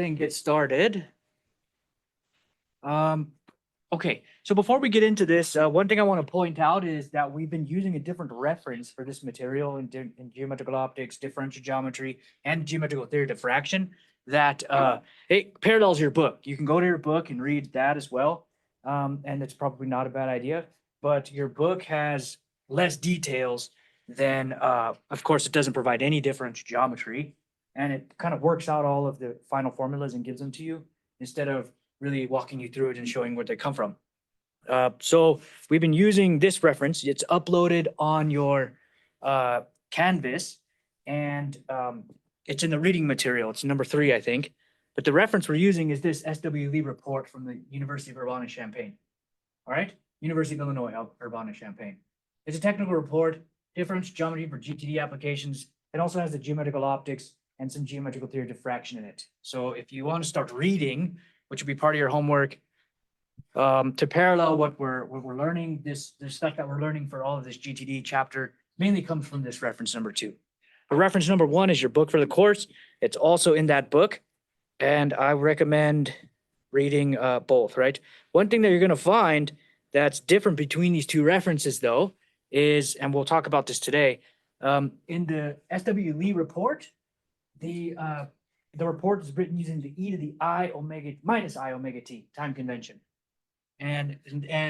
And get started. Okay, so before we get into this, one thing I want to point out is that we've been using a different reference for this material in geometrical optics, differential geometry, and geometrical theory of diffraction that it parallels your book. You can go to your book and read that as well, and it's probably not a bad idea, but your book has less details than, of course, it doesn't provide any differential geometry, and it kind of works out all of the final formulas and gives them to you instead of really walking you through it and showing where they come from. So we've been using this reference. It's uploaded on your Canvas, and it's in the reading material. It's number 3, I think. But the reference we're using is this SWE report from the University of Urbana-Champaign. All right? University of Illinois, Urbana-Champaign. It's a technical report, differential geometry for GTD applications. It also has the geometrical optics and some geometrical theory of diffraction in it. So if you want to start reading, which will be part of your homework, to parallel what we're learning, this stuff that we're learning for all of this GTD chapter mainly comes from this reference number 2. The reference number 1 is your book for the course. It's also in that book, and I recommend reading both, right? One thing that you're going to find that's different between these two references, though, is, and we'll talk about this today, in the SWE report, the report is written using the e to the I omega minus I omega t time convention. And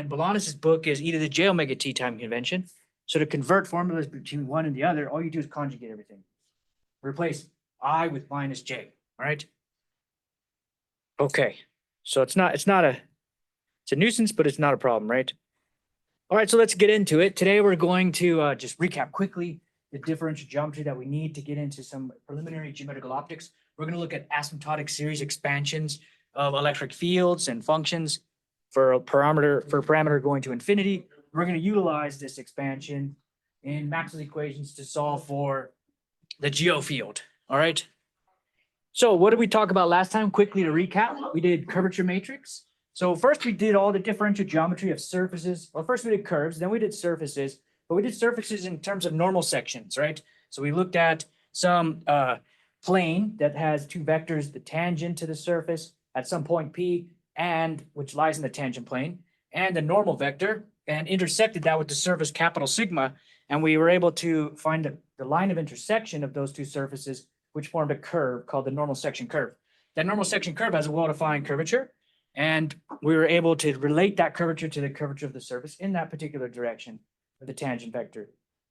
Bolanos's book is e to the j omega t time convention. So to convert formulas between one and the other, all you do is conjugate everything. Replace I with minus j, all right? Okay, so it's a nuisance, but it's not a problem, right? All right, so let's get into it. Today we're going to just recap quickly the differential geometry that we need to get into some preliminary geometrical optics. We're going to look at asymptotic series expansions of electric fields and functions for a parameter going to infinity. We're going to utilize this expansion in Maxwell's equations to solve for the geo field. All right. So what did we talk about last time? Quickly to recap, we did curvature matrix. So first we did all the differential geometry of surfaces. Well, first we did curves, then we did surfaces, but we did surfaces in terms of normal sections, right? So we looked at some plane that has 2 vectors, the tangent to the surface at some point P, and which lies in the tangent plane, and the normal vector, and intersected that with the surface capital sigma, and we were able to find the line of intersection of those 2 surfaces, which formed a curve called the normal section curve. That normal section curve has a well-defined curvature, and we were able to relate that curvature to the curvature of the surface in that particular direction of the tangent vector.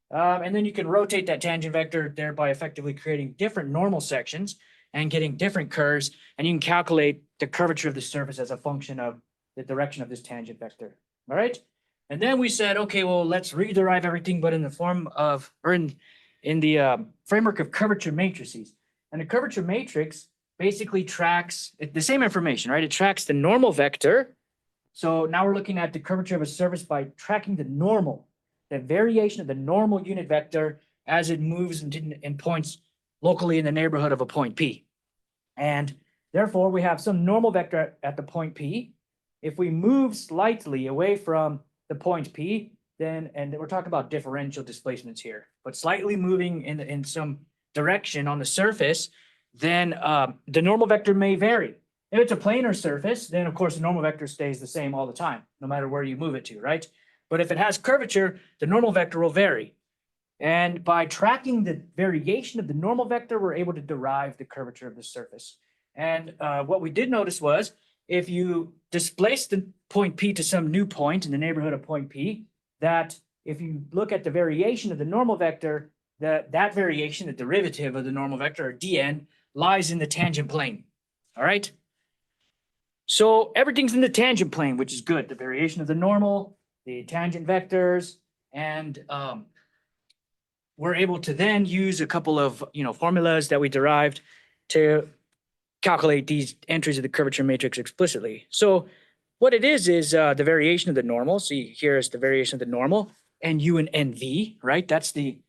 And then you can rotate that tangent vector, thereby effectively creating different normal sections and getting different curves, and you can calculate the curvature of the surface as a function of the direction of this tangent vector. All right. And then we said, okay, well, let's rederive everything, but in the form of, or in the framework of curvature matrices. And the curvature matrix basically tracks the same information, right? It tracks the normal vector. So now we're looking at the curvature of a surface by tracking the normal, the variation of the normal unit vector as it moves in points locally in the neighborhood of a point P. And therefore, we have some normal vector at the point P. If we move slightly away from the point P, then, and we're talking about differential displacements here, but slightly moving in some direction on the surface, then the normal vector may vary. If it's a planar surface, then of course the normal vector stays the same all the time, no matter where you move it to, right? But if it has curvature, the normal vector will vary. And by tracking the variation of the normal vector, we're able to derive the curvature of the surface. And what we did notice was, if you displace the point P to some new point in the neighborhood of point P, that if you look at the variation of the normal vector, that variation, the derivative of the normal vector, or dn, lies in the tangent plane. All right? So everything's in the tangent plane, which is good. The variation of the normal, the tangent vectors, and we're able to then use a couple of formulas that we derived to calculate these entries of the curvature matrix explicitly. So what it is the variation of the normal. See, here is the variation of the normal, NU and NV, right? That's the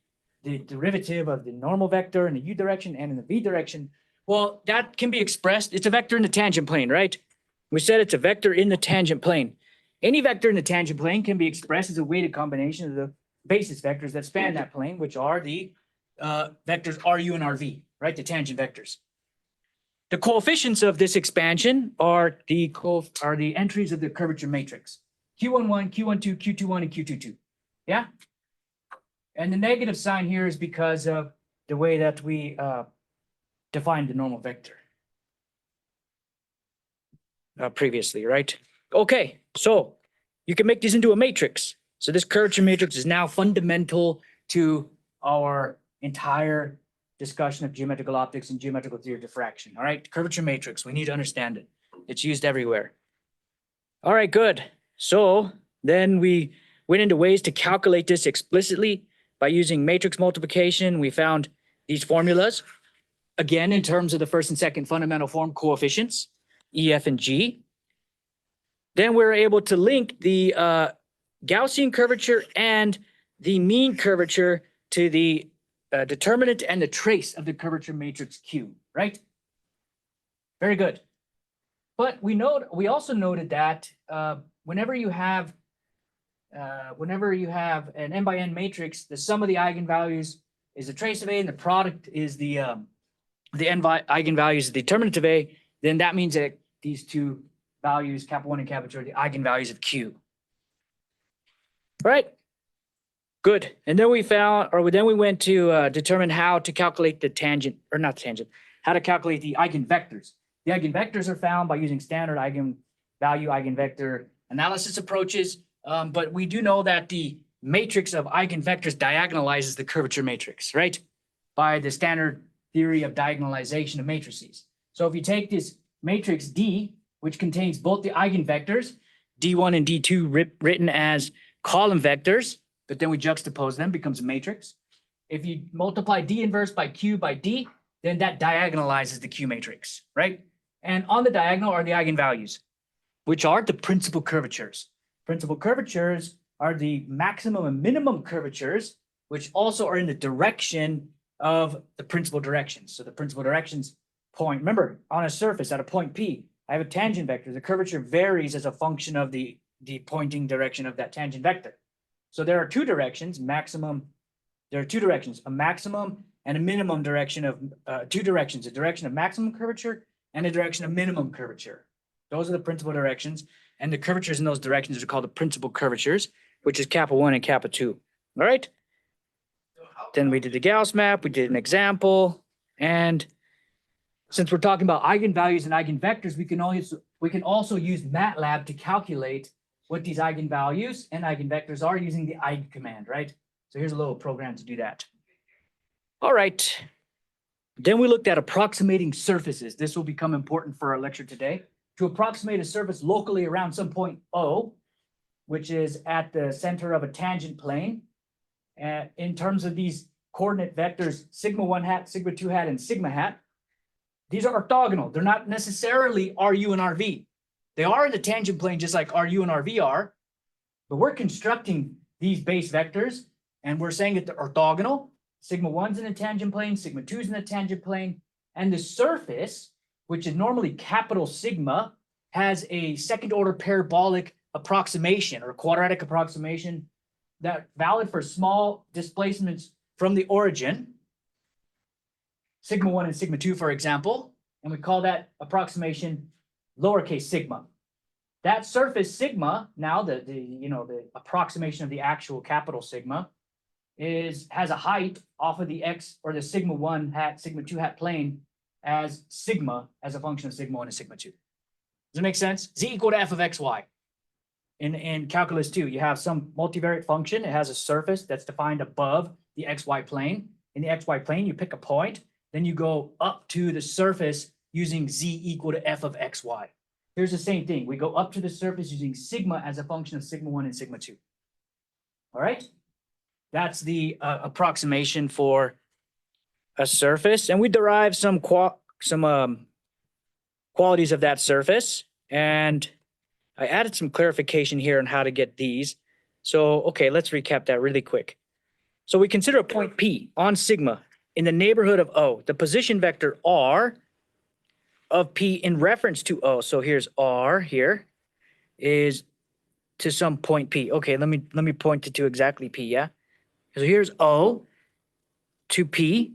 derivative of the normal vector in the U direction and in the V direction. Well, that can be expressed. It's a vector in the tangent plane, right? We said it's a vector in the tangent plane. Any vector in the tangent plane can be expressed as a weighted combination of the basis vectors that span that plane, which are the vectors RU and RV, right? The tangent vectors. The coefficients of this expansion are the entries of the curvature matrix. Q11, Q12, Q21, and Q22. Yeah? And the negative sign here is because of the way that we defined the normal vector previously, right? Okay, so you can make these into a matrix. So this curvature matrix is now fundamental to our entire discussion of geometrical optics and geometrical theory of diffraction. All right, curvature matrix, we need to understand it. It's used everywhere. All right, good. So then we went into ways to calculate this explicitly by using matrix multiplication. We found these formulas, again, in terms of the first and second fundamental form coefficients, E, F, and G. Then we're able to link the Gaussian curvature and the mean curvature to the determinant and the trace of the curvature matrix Q, right? Very good. But we also noted that whenever you have an n by n matrix, the sum of the eigenvalues is the trace of A, and the product is the n eigenvalues is the determinant of A. Then that means that these two values, kappa 1 and kappa 2, are the eigenvalues of Q. All right. Good. And then we went to determine how to calculate the tangent, or not tangent, how to calculate the eigenvectors. The eigenvectors are found by using standard eigenvector analysis approaches. But we do know that the matrix of eigenvectors diagonalizes the curvature matrix, right? By the standard theory of diagonalization of matrices. So if you take this matrix D, which contains both the eigenvectors, D1 and D2 written as column vectors, but then we juxtapose them, becomes a matrix. If you multiply D inverse by Q by D, then that diagonalizes the Q matrix, right? And on the diagonal are the eigenvalues, which are the principal curvatures. Principal curvatures are the maximum and minimum curvatures, which also are in the direction of the principal directions. So the principal directions point, remember, on a surface at a point P, I have a tangent vector. The curvature varies as a function of the pointing direction of that tangent vector. So there are two directions, a maximum and a minimum direction of two directions, a direction of maximum curvature and a direction of minimum curvature. Those are the principal directions, and the curvatures in those directions are called the principal curvatures, which is kappa 1 and kappa 2. All right? Then we did the Gauss map, we did an example, and since we're talking about eigenvalues and eigenvectors, we can also use MATLAB to calculate what these eigenvalues and eigenvectors are using the eigen command, right? So here's a little program to do that. All right. Then we looked at approximating surfaces. This will become important for our lecture today. To approximate a surface locally around some point O, which is at the center of a tangent plane, in terms of these coordinate vectors, sigma 1 hat, sigma 2 hat, and sigma hat, these are orthogonal. They're not necessarily RU and RV. They are in the tangent plane just like RU and RV are, but we're constructing these base vectors and we're saying that they're orthogonal. Sigma 1's in the tangent plane, sigma 2's in the tangent plane, and the surface, which is normally capital sigma, has a second order parabolic approximation or quadratic approximation that valid for small displacements from the origin, sigma 1 and sigma 2, for example, and we call that approximation lowercase sigma. That surface sigma, now the approximation of the actual capital sigma, has a height off of the x or the sigma 1 hat, sigma 2 hat plane as sigma as a function of sigma 1 and sigma 2. Does it make sense? Z equal to f of xy. In calculus 2, you have some multivariate function. It has a surface that's defined above the xy plane. In the xy plane, you pick a point, then you go up to the surface using z equal to f of xy. Here's the same thing. We go up to the surface using sigma as a function of sigma 1 and sigma 2. All right? That's the approximation for a surface. And we derive some qualities of that surface. And I added some clarification here on how to get these. So, okay, let's recap that really quick. So we consider a point P on sigma in the neighborhood of O, the position vector R of P in reference to O. So here's R here is to some point P. Okay, let me point it to exactly P, yeah? So here's O to P.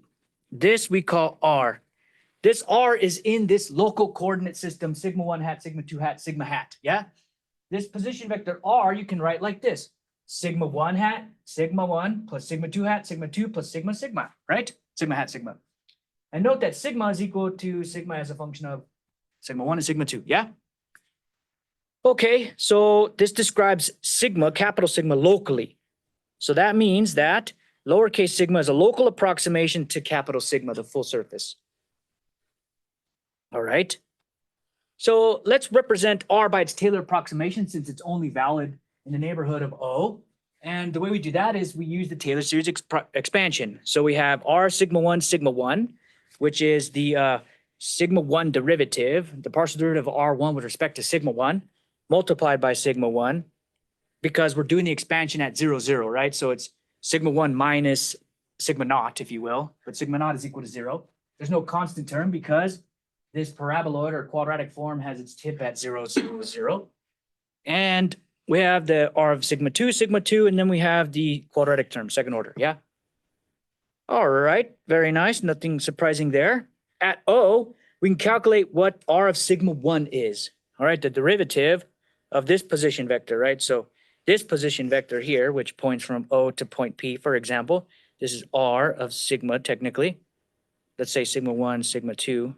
This we call R. this R is in this local coordinate system, sigma 1 hat, sigma 2 hat, sigma hat, yeah? This position vector R, you can write like this. Sigma 1 hat, sigma 1 plus sigma 2 hat, sigma 2 plus sigma sigma, right? Sigma hat, sigma. And note that sigma is equal to sigma as a function of sigma 1 and sigma 2, yeah? Okay, so this describes sigma, capital sigma, locally. So that means that lowercase sigma is a local approximation to capital sigma, the full surface. All right. So let's represent R by its Taylor approximation since it's only valid in the neighborhood of O. And the way we do that is we use the Taylor series expansion. So we have R sigma 1, which is the sigma 1 derivative, the partial derivative of R1 with respect to sigma 1, multiplied by sigma 1, because we're doing the expansion at 0, 0, right? So it's sigma 1 minus sigma naught, if you will, but sigma naught is equal to 0. There's no constant term because this paraboloid or quadratic form has its tip at 0, 0, 0. And we have the R of sigma 2, and then we have the quadratic term, second order, yeah? All right, very nice, nothing surprising there. At O, we can calculate what R of sigma 1 is, all right? The derivative of this position vector, right? So this position vector here, which points from O to point P, for example, this is R of sigma, technically. Let's say sigma 1, sigma 2.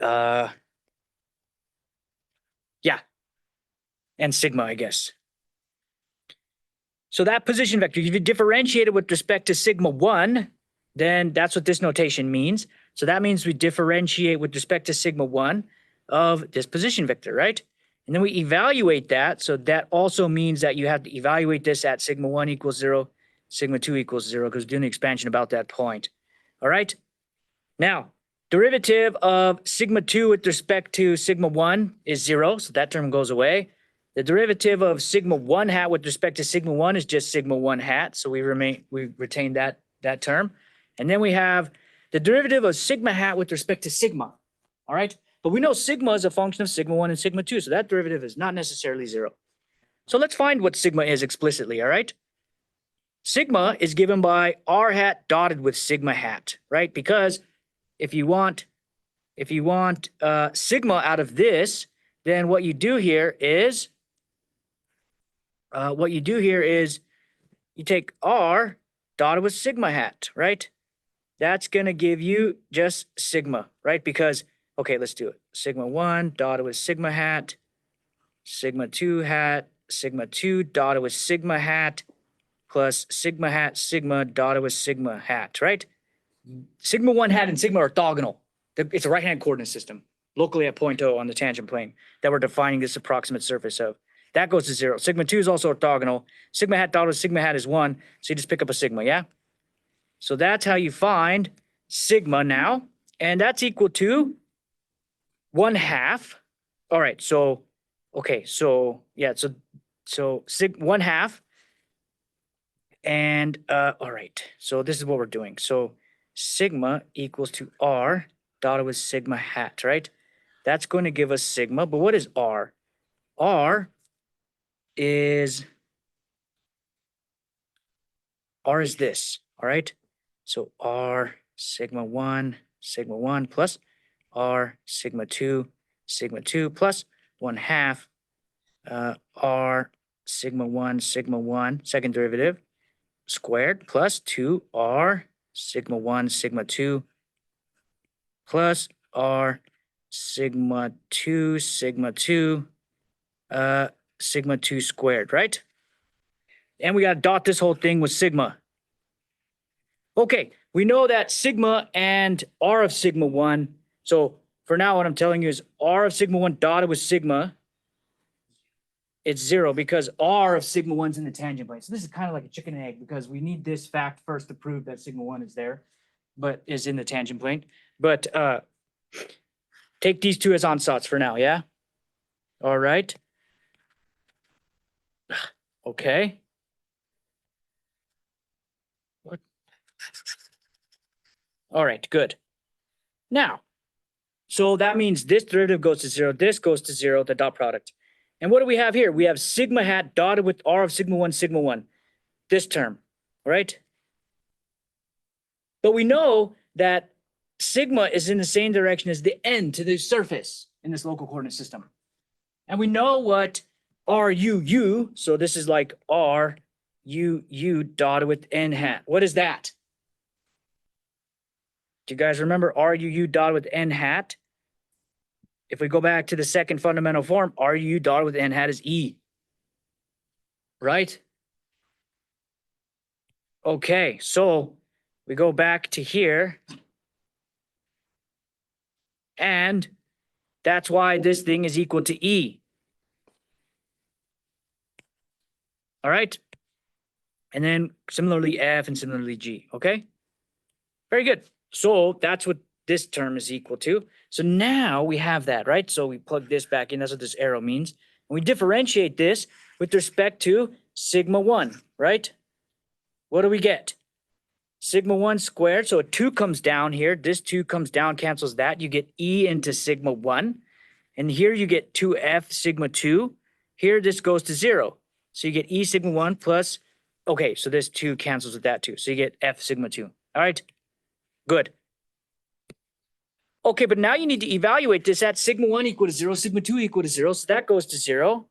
Yeah, and sigma, I guess. So that position vector, if you differentiate it with respect to sigma 1, then that's what this notation means. So that means we differentiate with respect to sigma 1 of this position vector, right? And then we evaluate that. So that also means that you have to evaluate this at sigma 1 equals 0, sigma 2 equals 0, because we're doing the expansion about that point. All right? Now, derivative of sigma 2 with respect to sigma 1 is 0, so that term goes away. The derivative of sigma 1 hat with respect to sigma 1 is just sigma 1 hat, so we retain that term. And then we have the derivative of sigma hat with respect to sigma, all right? But we know sigma is a function of sigma 1 and sigma 2, so that derivative is not necessarily 0. So let's find what sigma is explicitly, all right? Sigma is given by R hat dotted with sigma hat, right? Because if you want sigma out of this, then what you do here is you take R dotted with sigma hat, right? That's going to give you just sigma, right? Because, okay, let's do it. Sigma 1 dotted with sigma hat, sigma 2 hat, sigma 2 dotted with sigma hat, plus sigma hat, sigma dotted with sigma hat, right? Sigma 1 hat and sigma are orthogonal. It's a right-hand coordinate system, locally at point O on the tangent plane that we're defining this approximate surface of. That goes to 0. Sigma 2 is also orthogonal. Sigma hat dotted with sigma hat is 1, so you just pick up a sigma, yeah? So that's how you find sigma now, and that's equal to 1/2. All right, so, okay, so, yeah, so 1/2, and, all right, so this is what we're doing. So sigma equals to R dotted with sigma hat, right? That's going to give us sigma, but what is R? R is this, all right? So R sigma 1 plus R sigma 2 plus 1/2 R sigma 1 second derivative squared plus 2 R sigma 1 sigma 2 plus R sigma 2 sigma 2 squared, right? And we got to dot this whole thing with sigma. Okay, we know that sigma and R of sigma 1. So for now, what I'm telling you is R of sigma 1 dotted with sigma, it's 0 because R of sigma 1 is in the tangent plane. So this is kind of like a chicken and egg because we need this fact first to prove that sigma 1 is there, but is in the tangent plane. But take these two as ansatz for now, yeah? All right. Okay. What? All right, good. Now, so that means this derivative goes to 0, this goes to 0, the dot product. And what do we have here? We have sigma hat dotted with R of sigma 1, this term, all right? But we know that sigma is in the same direction as the n to the surface in this local coordinate system. And we know what RUU, so this is like RUU dotted with n hat. What is that? Do you guys remember RUU dotted with n hat? If we go back to the second fundamental form, RUU dotted with n hat is E. Right? Okay, so we go back to here. And that's why this thing is equal to E. All right? And then similarly F and similarly G, okay? Very good. So that's what this term is equal to. So now we have that, right? So we plug this back in. That's what this arrow means. And we differentiate this with respect to sigma 1, right? What do we get? Sigma 1 squared. So a 2 comes down here. This 2 comes down, cancels that. You get E into sigma 1. And here you get 2F sigma 2. Here this goes to 0. So you get E sigma 1 plus, okay, so this 2 cancels with that 2. So you get F sigma 2. All right, good. Okay, but now you need to evaluate this at sigma 1 equal to 0, sigma 2 equal to 0. So that goes to 0.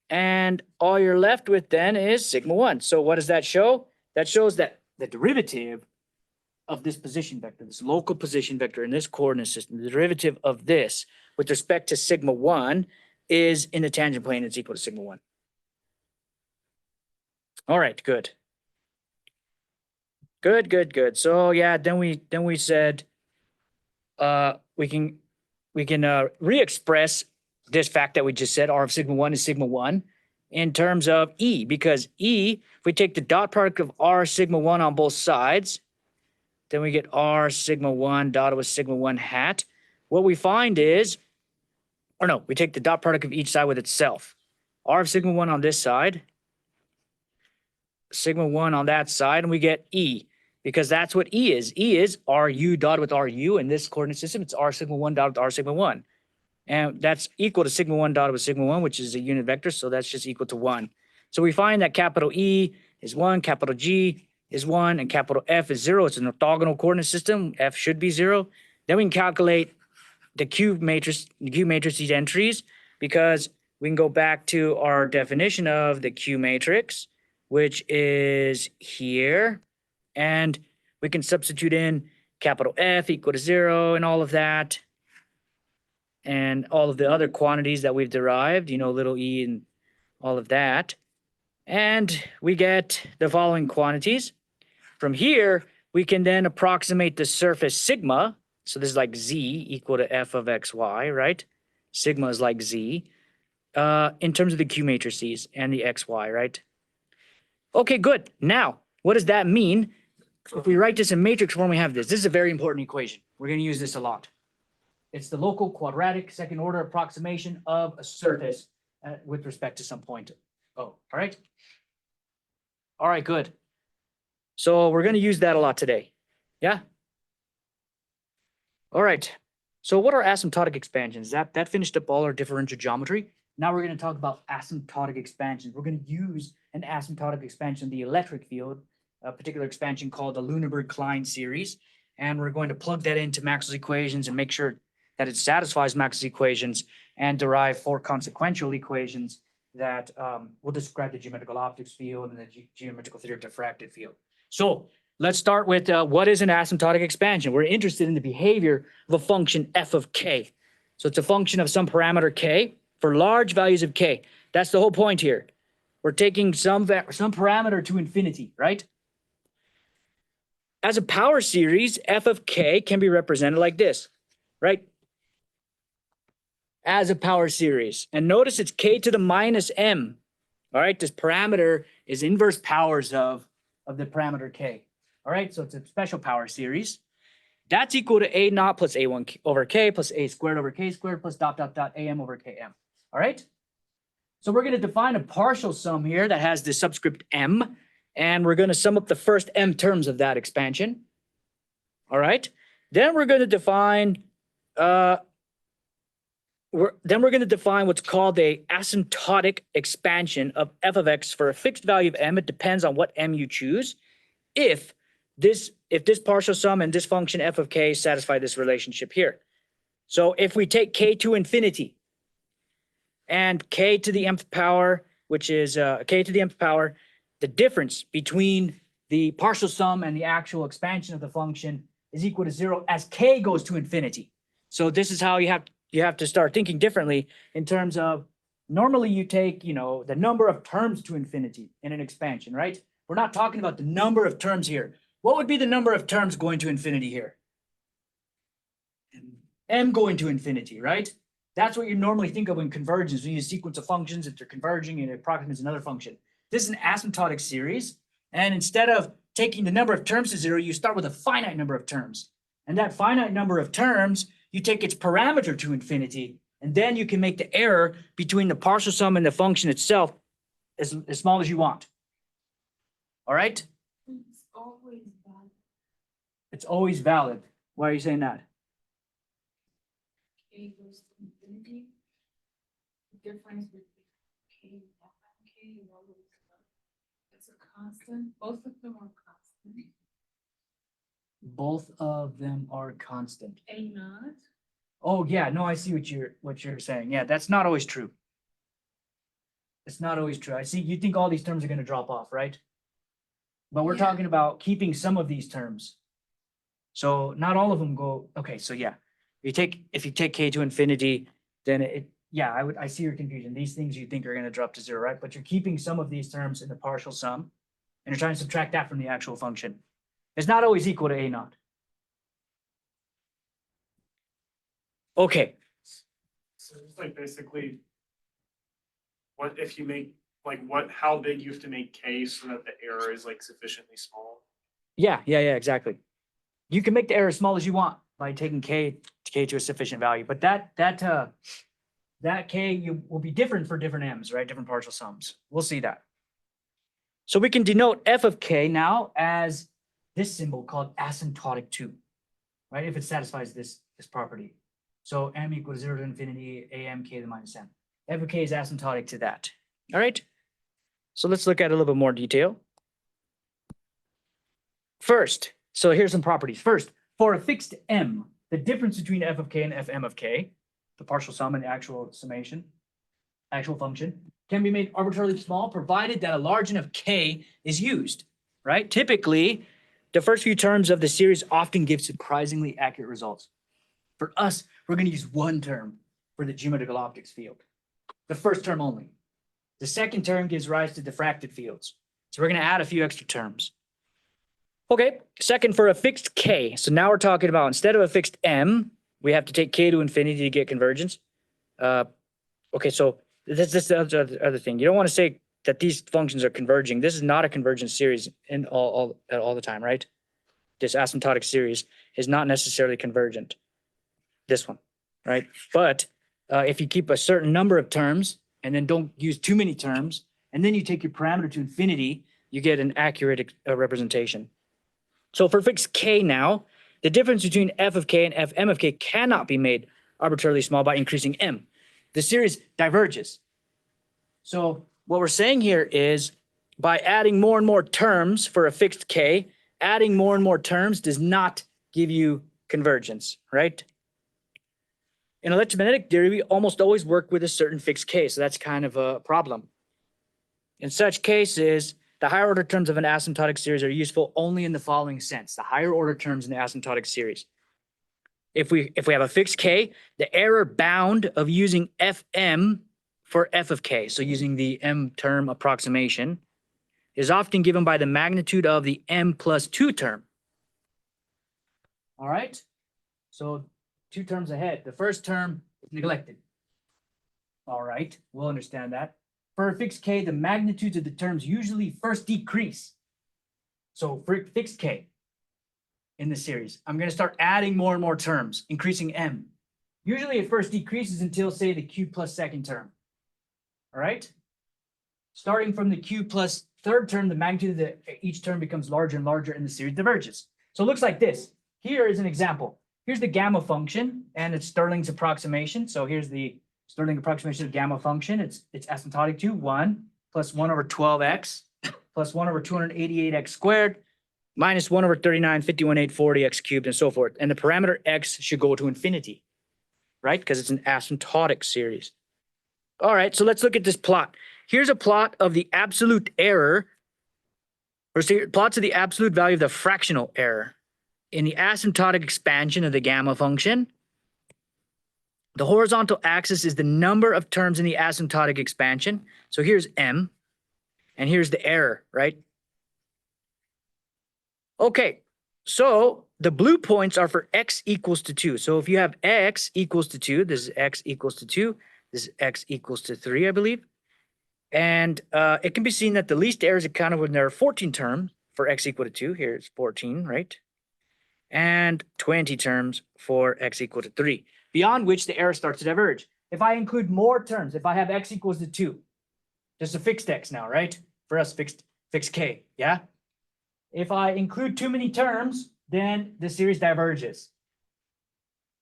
And all you're left with then is sigma 1. So what does that show? That shows that the derivative of this position vector, this local position vector in this coordinate system, the derivative of this with respect to sigma 1 is in the tangent plane, it's equal to sigma 1. All right, good. Good. So yeah, then we said we can re-express this fact that we just said, R of sigma 1 is sigma 1 in terms of E, because E, if we take the dot product of R sigma 1 on both sides, then we get R sigma 1 dotted with sigma 1 hat. What we find is, or no, we take the dot product of each side with itself. R of sigma 1 on this side, sigma 1 on that side, and we get E, because that's what E is. E is RU dotted with RU. In this coordinate system, it's R sigma 1 dotted with R sigma 1. And that's equal to sigma 1 dotted with sigma 1, which is a unit vector, so that's just equal to 1. So we find that capital E is 1, capital G is 1, and capital F is 0. It's an orthogonal coordinate system. F should be 0. Then we can calculate the Q matrices entries, because we can go back to our definition of the Q matrix, which is here. And we can substitute in capital F equal to 0 and all of that. And all of the other quantities that we've derived, you know, little e and all of that. And we get the following quantities. From here, we can then approximate the surface sigma. So this is like z equal to f of xy, right? Sigma is like z in terms of the Q matrices and the xy, right? Okay, good. Now, what does that mean? If we write this in matrix form, we have this. This is a very important equation. We're going to use this a lot. It's the local quadratic second order approximation of a surface with respect to some point. Oh, all right. All right, good. So we're going to use that a lot today. Yeah. All right. So what are asymptotic expansions? That finished up all our differential geometry. Now we're going to talk about asymptotic expansions. We're going to use an asymptotic expansion of the electric field, a particular expansion called the Luneburg Kline series. And we're going to plug that into Maxwell's equations and make sure that it satisfies Maxwell's equations and derive 4 consequential equations that will describe the geometrical optics field and the geometrical theory of diffracted field. So let's start with what is an asymptotic expansion? We're interested in the behavior of a function f of k. So it's a function of some parameter k for large values of k. That's the whole point here. We're taking some parameter to infinity, right? As a power series, f of k can be represented like this, right? As a power series. And notice it's k to the minus m. All right, this parameter is inverse powers of the parameter k. All right, so it's a special power series. That's equal to a naught plus a1 over k plus a squared over k squared plus dot dot dot am over km. All right, so we're going to define a partial sum here that has the subscript m, and we're going to sum up the first m terms of that expansion. All right, then we're going to define what's called a asymptotic expansion of f of x for a fixed value of m. It depends on what m you choose. If this if this partial sum and this function f of k satisfy this relationship here. So if we take k to infinity and k to the nth power, which is k to the nth power, the difference between the partial sum and the actual expansion of the function is equal to 0 as k goes to infinity. So this is how you have to start thinking differently in terms of normally you take, the number of terms to infinity in an expansion, right? We're not talking about the number of terms here. What would be the number of terms going to infinity here? M going to infinity, right? That's what you normally think of in convergence. We use sequence of functions if they're converging and it approximates another function. This is an asymptotic series. And instead of taking the number of terms to 0, you start with a finite number of terms. And that finite number of terms, you take its parameter to infinity, and then you can make the error between the partial sum and the function itself as small as you want. All right? It's always valid. It's always valid. Why are you saying that? K goes to infinity. The difference between K and K is always it's a constant. Both of them are constant. Both of them are constant. A not. Oh yeah, no, I see what you're saying. Yeah, that's not always true. It's not always true. I see you think all these terms are going to drop off, right? But we're talking about keeping some of these terms. So not all of them go. Okay, so yeah, if you take k to infinity, then I see your confusion. These things you think are going to drop to 0, right? But you're keeping some of these terms in the partial sum, and you're trying to subtract that from the actual function. It's not always equal to a naught. Okay. So it's like basically, what if you make how big you have to make k so that the error is like sufficiently small? Yeah, exactly. You can make the error as small as you want by taking k to a sufficient value, but that k will be different for different m's, right? Different partial sums. We'll see that. So we can denote f of k now as this symbol called asymptotic 2, right? If it satisfies this property. So m equals 0 to infinity, am k to the minus m. F of k is asymptotic to that. All right. So let's look at a little bit more detail. First, so here's some properties. First, for a fixed m, the difference between f of k and fm of k, the partial sum and the actual summation, actual function, can be made arbitrarily small provided that a large enough k is used, right? Typically, the first few terms of the series often give surprisingly accurate results. For us, we're going to use one term for the geometrical optics field, the first term only. The second term gives rise to diffracted fields. So we're going to add a few extra terms. Okay, second, for a fixed k. So now we're talking about instead of a fixed m, we have to take k to infinity to get convergence. Okay, so this is the other thing. You don't want to say that these functions are converging. This is not a convergent series in all the time, right? This asymptotic series is not necessarily convergent. This one, right? But if you keep a certain number of terms and then don't use too many terms, and then you take your parameter to infinity, you get an accurate representation. So for fixed k now, the difference between f of k and fm of k cannot be made arbitrarily small by increasing m. The series diverges. So what we're saying here is by adding more and more terms for a fixed k, adding more and more terms does not give you convergence, right? In electromagnetic theory, we almost always work with a certain fixed k, so that's kind of a problem. In such cases, the higher order terms of an asymptotic series are useful only in the following sense. The higher order terms in the asymptotic series. If we have a fixed k, the error bound of using fm for f of k, so using the m term approximation, is often given by the magnitude of the m plus 2 term. All right, so 2 terms ahead. The first term is neglected. All right, we'll understand that. For a fixed k, the magnitudes of the terms usually first decrease. So for fixed k in the series, I'm going to start adding more and more terms, increasing m. Usually it first decreases until, say, the q plus second term. All right? Starting from the q plus third term, the magnitude of each term becomes larger and larger and the series diverges. So it looks like this. Here is an example. Here's the gamma function and it's Stirling's approximation. So here's the Stirling approximation of gamma function. It's asymptotic to 1 plus 1 over 12x plus 1 over 288x squared minus 1 over 39, 51,840 x cubed, and so forth. And the parameter x should go to infinity, right? Because it's an asymptotic series. All right, so let's look at this plot. Here's a plot of the absolute error, or plots of the absolute value of the fractional error in the asymptotic expansion of the gamma function. The horizontal axis is the number of terms in the asymptotic expansion. So here's m, and here's the error, right? Okay, so the blue points are for x equals to 2. So if you have x equals to 2, this is x equals to 2, this is x equals to 3, I believe. And it can be seen that the least error is accounted when there are 14 terms for x equal to 2. Here's 14, right? And 20 terms for x equal to 3, beyond which the error starts to diverge. If I include more terms, if I have x equals to 2, just a fixed x now, right? For us, fixed k, yeah? If I include too many terms, then the series diverges.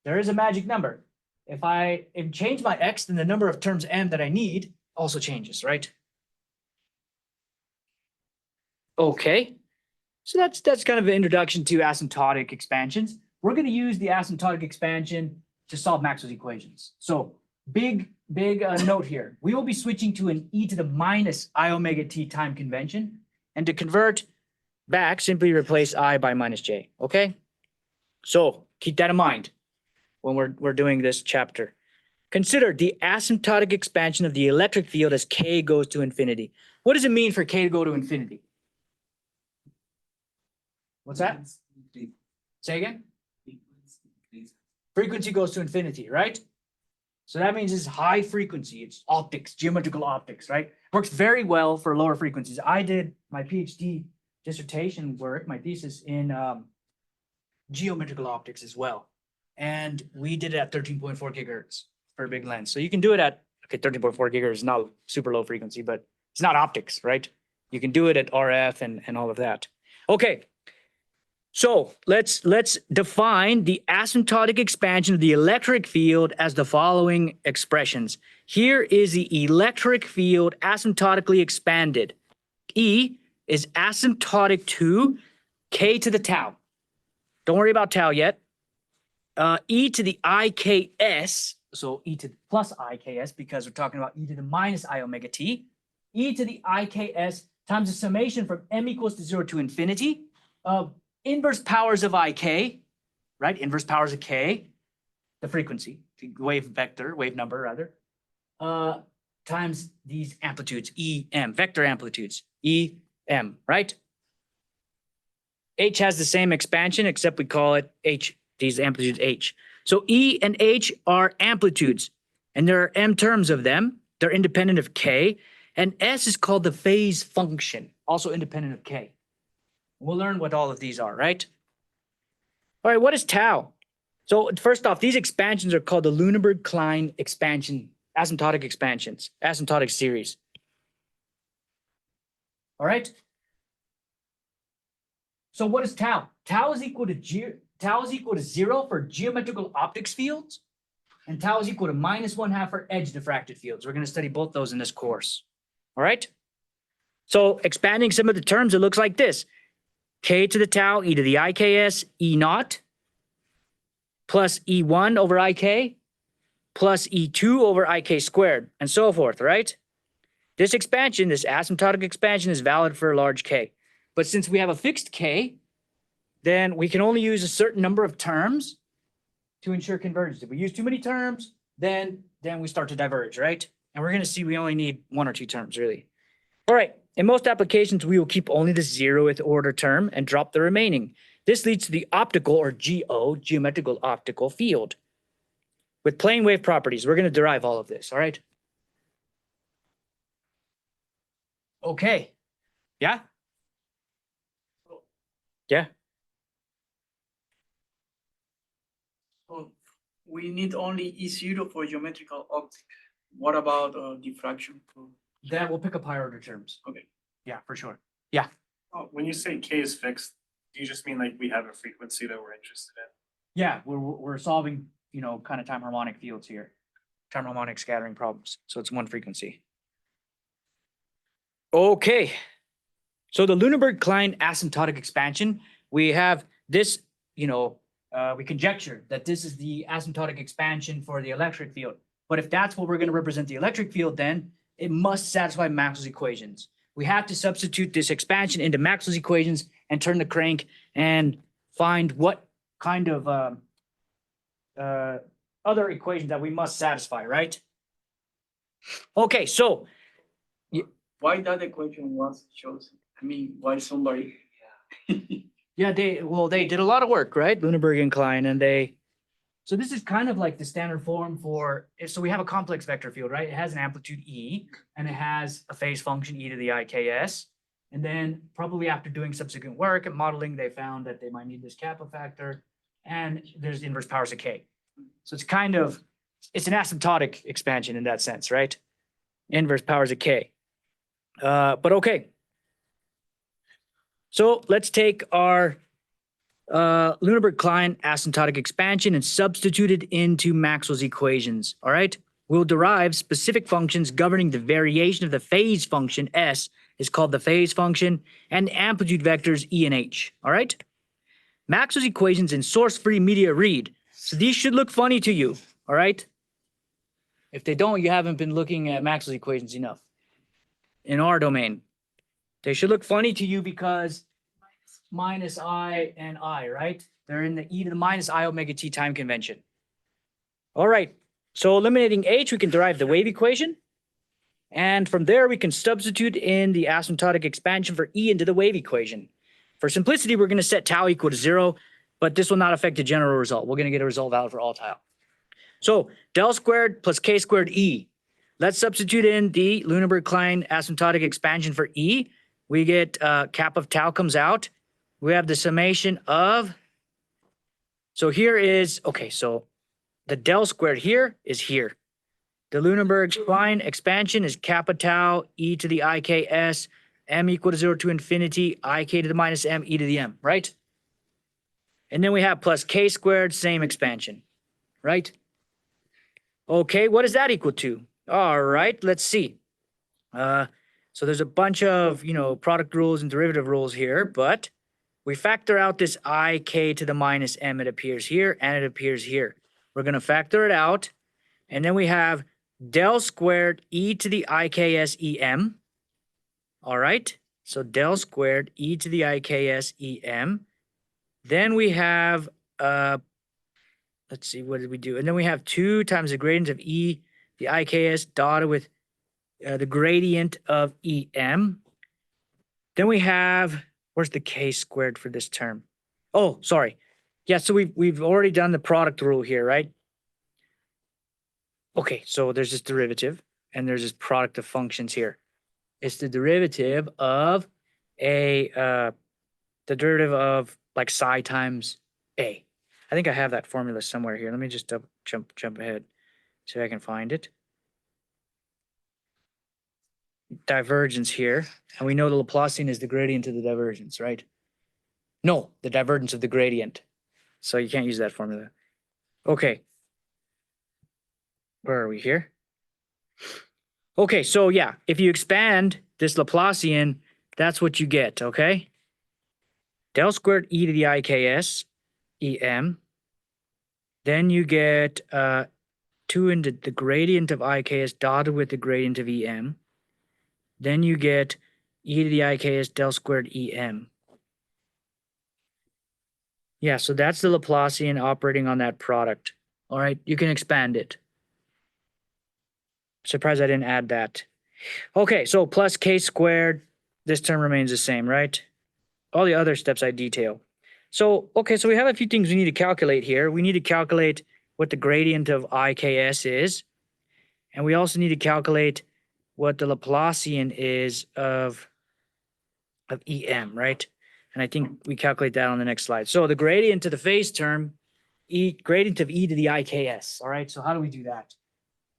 There is a magic number. If I change my x, then the number of terms m that I need also changes, right? Okay. So that's kind of an introduction to asymptotic expansions. We're going to use the asymptotic expansion to solve Maxwell's equations. So big note here. We will be switching to an e to the minus I omega t time convention. And to convert back, simply replace I by minus j, okay? So keep that in mind when we're doing this chapter. Consider the asymptotic expansion of the electric field as k goes to infinity. What does it mean for k to go to infinity? What's that? Say again? Frequency goes to infinity, right? So that means it's high frequency. It's optics, geometrical optics, right? Works very well for lower frequencies. I did my PhD dissertation work, my thesis in geometrical optics as well. And we did it at 13.4 gigahertz for a big lens. So you can do it at, okay, 13.4 gigahertz is not super low frequency, but it's not optics, right? You can do it at RF and all of that. Okay. So let's define the asymptotic expansion of the electric field as the following expressions. Here is the electric field asymptotically expanded. E is asymptotic to k to the tau. Don't worry about tau yet. E to the IKS, so e to the plus IKS because we're talking about e to the minus I omega t. E to the IKS times the summation from m equals to 0 to infinity of inverse powers of ik, right? Inverse powers of k, the frequency, the wave vector, wave number rather, times these amplitudes, em, vector amplitudes, em, right? H has the same expansion, except we call it h, these amplitudes h. So E and H are amplitudes, and there are m terms of them. They're independent of k, and S is called the phase function, also independent of k. We'll learn what all of these are, right? All right, what is tau? So first off, these expansions are called the Luneburg Kline expansion, asymptotic expansions, asymptotic series. All right. So what is tau? Tau is equal to 0 for geometrical optics fields, and tau is equal to minus 1/2 for edge diffracted fields. We're going to study both those in this course. All right. So expanding some of the terms, it looks like this. K to the tau, e to the IKS, E naught, plus E1 over IK, plus E2 over IK squared, and so forth, right? This expansion, this asymptotic expansion is valid for a large K. But since we have a fixed K, then we can only use a certain number of terms to ensure convergence. If we use too many terms, then we start to diverge, right? And we're going to see we only need 1 or 2 terms, really. All right. In most applications, we will keep only the 0th order term and drop the remaining. This leads to the optical, or GO, geometrical optical field. With plane wave properties, we're going to derive all of this, all right? Okay. Yeah? Yeah? So we need only E0 for geometrical optics. What about diffraction? Then we'll pick up higher order terms. Okay. Yeah, for sure. When you say k is fixed, do you just mean like we have a frequency that we're interested in? Yeah, we're solving, kind of time harmonic fields here. Time harmonic scattering problems. So it's one frequency. Okay. So the Luneburg-Kline asymptotic expansion, we have this, we conjecture that this is the asymptotic expansion for the electric field. But if that's what we're going to represent the electric field, then it must satisfy Maxwell's equations. We have to substitute this expansion into Maxwell's equations and turn the crank and find what kind of other equation that we must satisfy, right? Okay, so Why that equation was chosen? I mean, why somebody? yeah, they did a lot of work, right? Luneburg and Kline, and so this is kind of like the standard form for, so we have a complex vector field, right? It has an amplitude E, and it has a phase function E to the IKS. And then probably after doing subsequent work and modeling, they found that they might need this kappa factor, and there's inverse powers of K. So it's an asymptotic expansion in that sense, right? Inverse powers of K. But okay. So let's take our Luneburg-Kline asymptotic expansion and substitute it into Maxwell's equations, all right? We'll derive specific functions governing the variation of the phase function, S is called the phase function, and amplitude vectors, E and H, all right? Maxwell's equations in source-free media read. So these should look funny to you, all right? If they don't, you haven't been looking at Maxwell's equations enough. In our domain, they should look funny to you because minus I and I, right? They're in the e to the minus I omega t time convention. All right, so eliminating H, we can derive the wave equation. And from there, we can substitute in the asymptotic expansion for E into the wave equation. For simplicity, we're going to set tau equal to 0, but this will not affect the general result. We're going to get a result valid for all tau. So del squared plus k squared E. Let's substitute in the Luneburg-Kline asymptotic expansion for E. We get cap of tau comes out. We have the summation of, so here is, okay, so the del squared here is here. The Luneburg-Kline expansion is kappa tau e to the IKS, m equal to 0 to infinity, ik to the minus m, e to the m, right? And then we have plus k squared, same expansion, right? Okay, what does that equal to? All right, let's see. So there's a bunch of, product rules and derivative rules here, but we factor out this ik to the minus m. It appears here and it appears here. We're going to factor it out. And then we have del squared e to the IKS em. All right. So del squared e to the IKS em. Then we have, let's see, what did we do? And then we have 2 times the gradient of e, the IKS dotted with the gradient of em. Then we have, where's the k squared for this term? Oh, sorry. Yeah, so we've already done the product rule here, right? Okay, so there's this derivative, and there's this product of functions here. It's the derivative of the derivative of like psi times a. I think I have that formula somewhere here. Let me just jump ahead, see if I can find it. Divergence here, and we know the Laplacian is the gradient of the divergence, right? No, the divergence of the gradient. So you can't use that formula. Okay. Where are we here? Okay, so yeah, if you expand this Laplacian, that's what you get, okay? Del squared e to the IKS, em. Then you get 2 into the gradient of IKS dotted with the gradient of em. Then you get e to the IKS del squared em. Yeah, so that's the Laplacian operating on that product. All right, you can expand it. Surprised I didn't add that. Okay, so plus k squared, this term remains the same, right? All the other steps I detail. So, okay, so we have a few things we need to calculate here. We need to calculate what the gradient of IKS is. And we also need to calculate what the Laplacian is of em, right? And I think we calculate that on the next slide. So the gradient of the phase term, gradient of e to the IKS, all right? So how do we do that?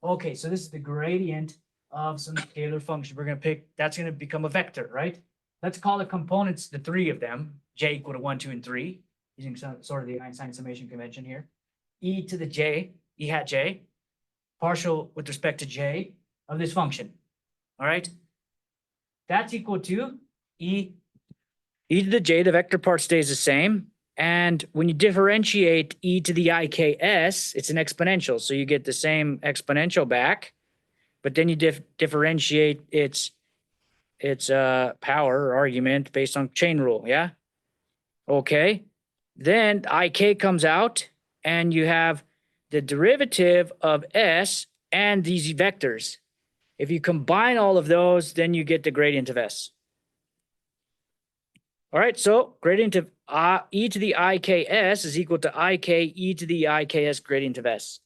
Okay, so this is the gradient of some scalar function. We're going to pick, that's going to become a vector, right? Let's call the components, the 3 of them, j equal to 1, 2, and 3, using sort of the Einstein summation convention here. E to the j, e hat j, partial with respect to j of this function, all right? That's equal to e e to the j, the vector part stays the same. And when you differentiate e to the IKS, it's an exponential. So you get the same exponential back, but then you differentiate its power or argument based on chain rule. Yeah. Okay. Then IK comes out and you have the derivative of S and these vectors. If you combine all of those, then you get the gradient of S. All right, so gradient of e to the IKS is equal to IK e to the IKS gradient of S.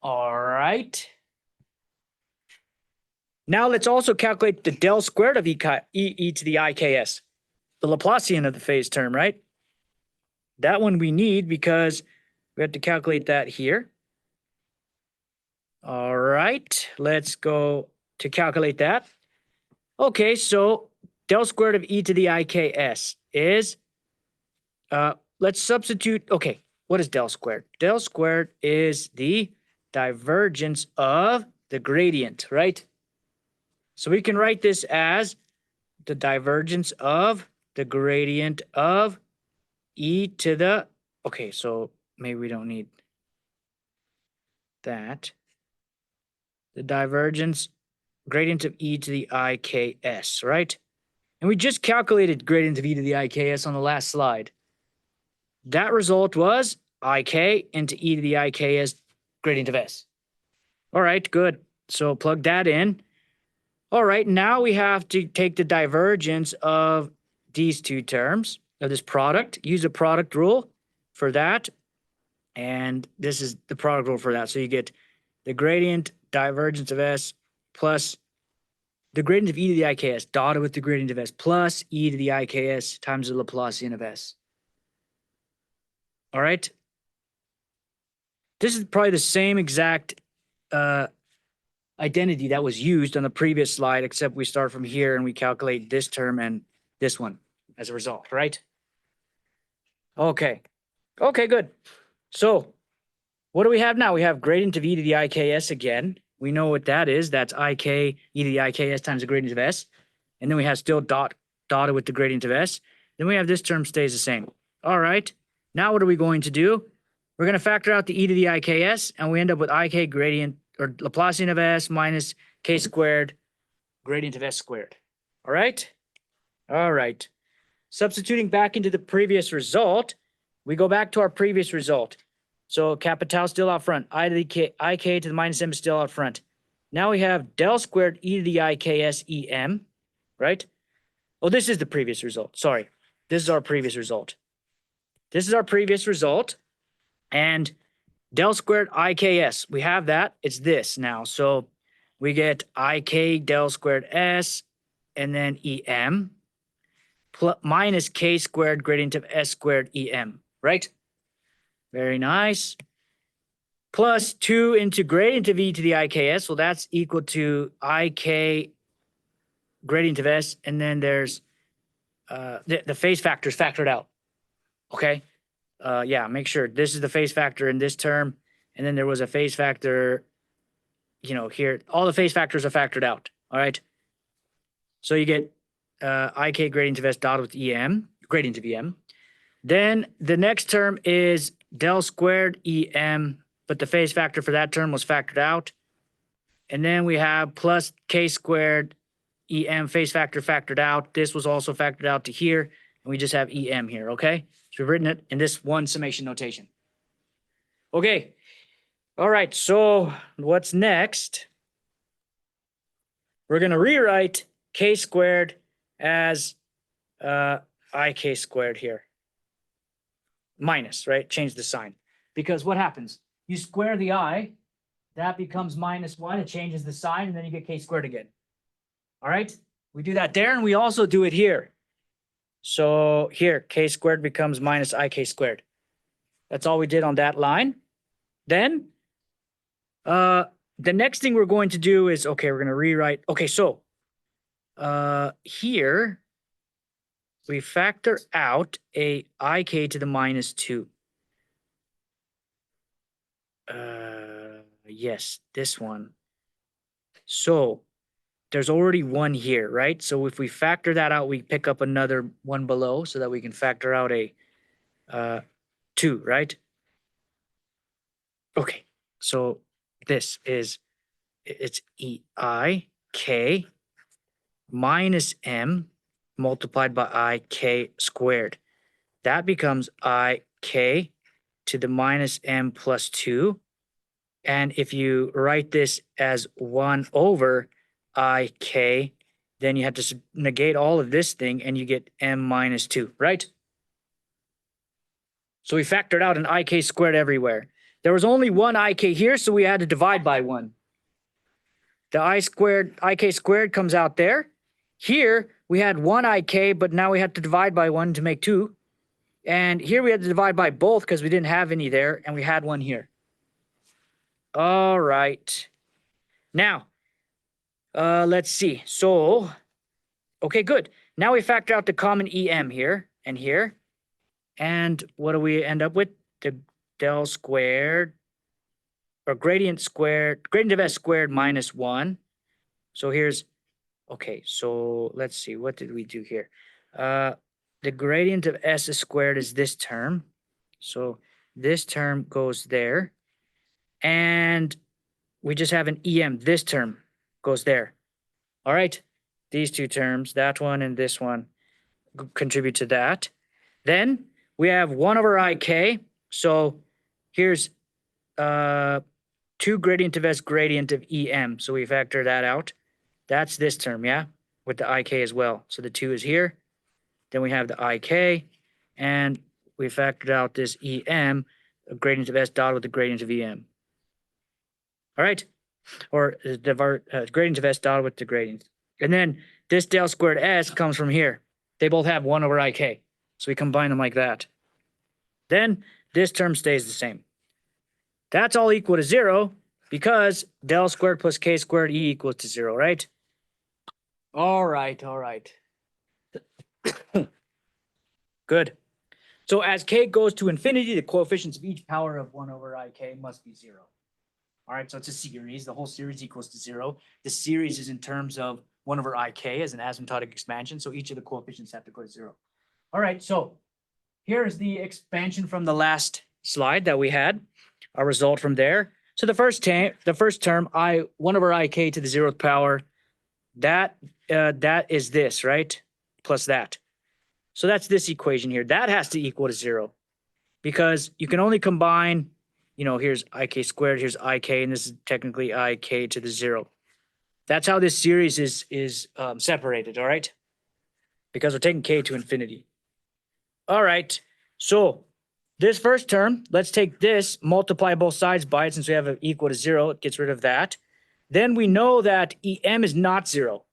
All right. Now let's also calculate the del squared of e to the IKS, the Laplacian of the phase term, right? That one we need because we have to calculate that here. All right, let's go to calculate that. Okay, so del squared of e to the IKS is, let's substitute, okay, what is del squared? Del squared is the divergence of the gradient, right? So we can write this as the divergence of the gradient of e to the, okay, so maybe we don't need that. The divergence gradient of e to the IKS, right? And we just calculated gradient of e to the IKS on the last slide. That result was IK into e to the IKS gradient of S. All right, good. So plug that in. All right, now we have to take the divergence of these two terms, of this product, use the product rule for that. And this is the product rule for that. So you get the gradient divergence of S plus the gradient of e to the IKS dotted with the gradient of S plus e to the IKS times the Laplacian of S. All right. This is probably the same exact identity that was used on the previous slide, except we start from here and we calculate this term and this one as a result, right? Okay. Okay, good. So what do we have now? We have gradient of e to the IKS again. We know what that is. That's IK e to the IKS times the gradient of S. And then we have still dotted with the gradient of S. Then we have this term stays the same. All right. Now what are we going to do? We're going to factor out the e to the IKS, and we end up with IK gradient or Laplacian of S minus k squared gradient of S squared. All right. All right. Substituting back into the previous result, we go back to our previous result. So capital still out front. I to the k, IK to the minus m is still out front. Now we have del squared e to the IKS EM, right? Oh, this is the previous result. Sorry. This is our previous result. This is our previous result. And del squared IKS, we have that. It's this now. So we get IK del squared S and then EM plus minus k squared gradient of S squared EM, right? Very nice. Plus 2 into gradient of e to the IKS. Well, that's equal to IK gradient of S. And then there's the phase factor is factored out. Okay. Yeah, make sure this is the phase factor in this term. And then there was a phase factor, here. All the phase factors are factored out. All right. So you get IK gradient of S dotted with EM, gradient of EM. Then the next term is del squared EM, but the phase factor for that term was factored out. And then we have plus k squared EM phase factor factored out. This was also factored out to here. And we just have EM here, okay? So we've written it in this one summation notation. Okay. All right, so what's next? We're going to rewrite k squared as ik squared here. Minus, right? Change the sign. Because what happens? You square the I, that becomes minus 1. It changes the sign, and then you get k squared again. All right? We do that there, and we also do it here. So here, k squared becomes minus ik squared. That's all we did on that line. Then the next thing we're going to do is, okay, we're going to rewrite. Okay, so here we factor out a ik to the minus 2. Yes, this one. So there's already one here, right? So if we factor that out, we pick up another one below so that we can factor out a 2, right? Okay, so this is, it's EIK minus M multiplied by IK squared. That becomes IK to the minus M plus 2. And if you write this as 1 over IK, then you have to negate all of this thing and you get M minus 2, right? So we factored out an IK squared everywhere. There was only one IK here, so we had to divide by 1. The IK squared comes out there. Here we had one IK, but now we have to divide by 1 to make 2. And here we had to divide by both because we didn't have any there, and we had one here. All right. Now, let's see. So, okay, good. Now we factor out the common EM here and here. And what do we end up with? The del squared, or gradient of S squared minus 1. So here's, okay, so let's see. What did we do here? The gradient of S squared is this term. So this term goes there. And we just have an EM. This term goes there. All right. These two terms, that one and this one, contribute to that. Then we have 1 over IK. So here's 2 gradient of S gradient of EM. So we factor that out. That's this term, yeah, with the IK as well. So the 2 is here. Then we have the IK, and we factored out this EM, a gradient of S dotted with the gradient of EM. All right, or the gradient of S dotted with the gradient. And then this del squared S comes from here. They both have 1 over IK. So we combine them like that. Then this term stays the same. That's all equal to 0 because del squared plus K squared E equals to 0, right? All right, all right. Good. So as K goes to infinity, the coefficients of each power of 1 over IK must be 0. All right, so it's a series. The whole series equals to 0. The series is in terms of 1 over IK as an asymptotic expansion, so each of the coefficients have to go to 0. All right, so here's the expansion from the last slide that we had, our result from there. So the first term, 1 over IK to the 0th power, that is this, right? Plus that. So that's this equation here. That has to equal to 0 because you can only combine, here's IK squared, here's IK, and this is technically IK to the 0. That's how this series is separated, all right? Because we're taking K to infinity. All right, so this first term, let's take this, multiply both sides by it since we have an equal to 0, it gets rid of that. Then we know that EM is not 0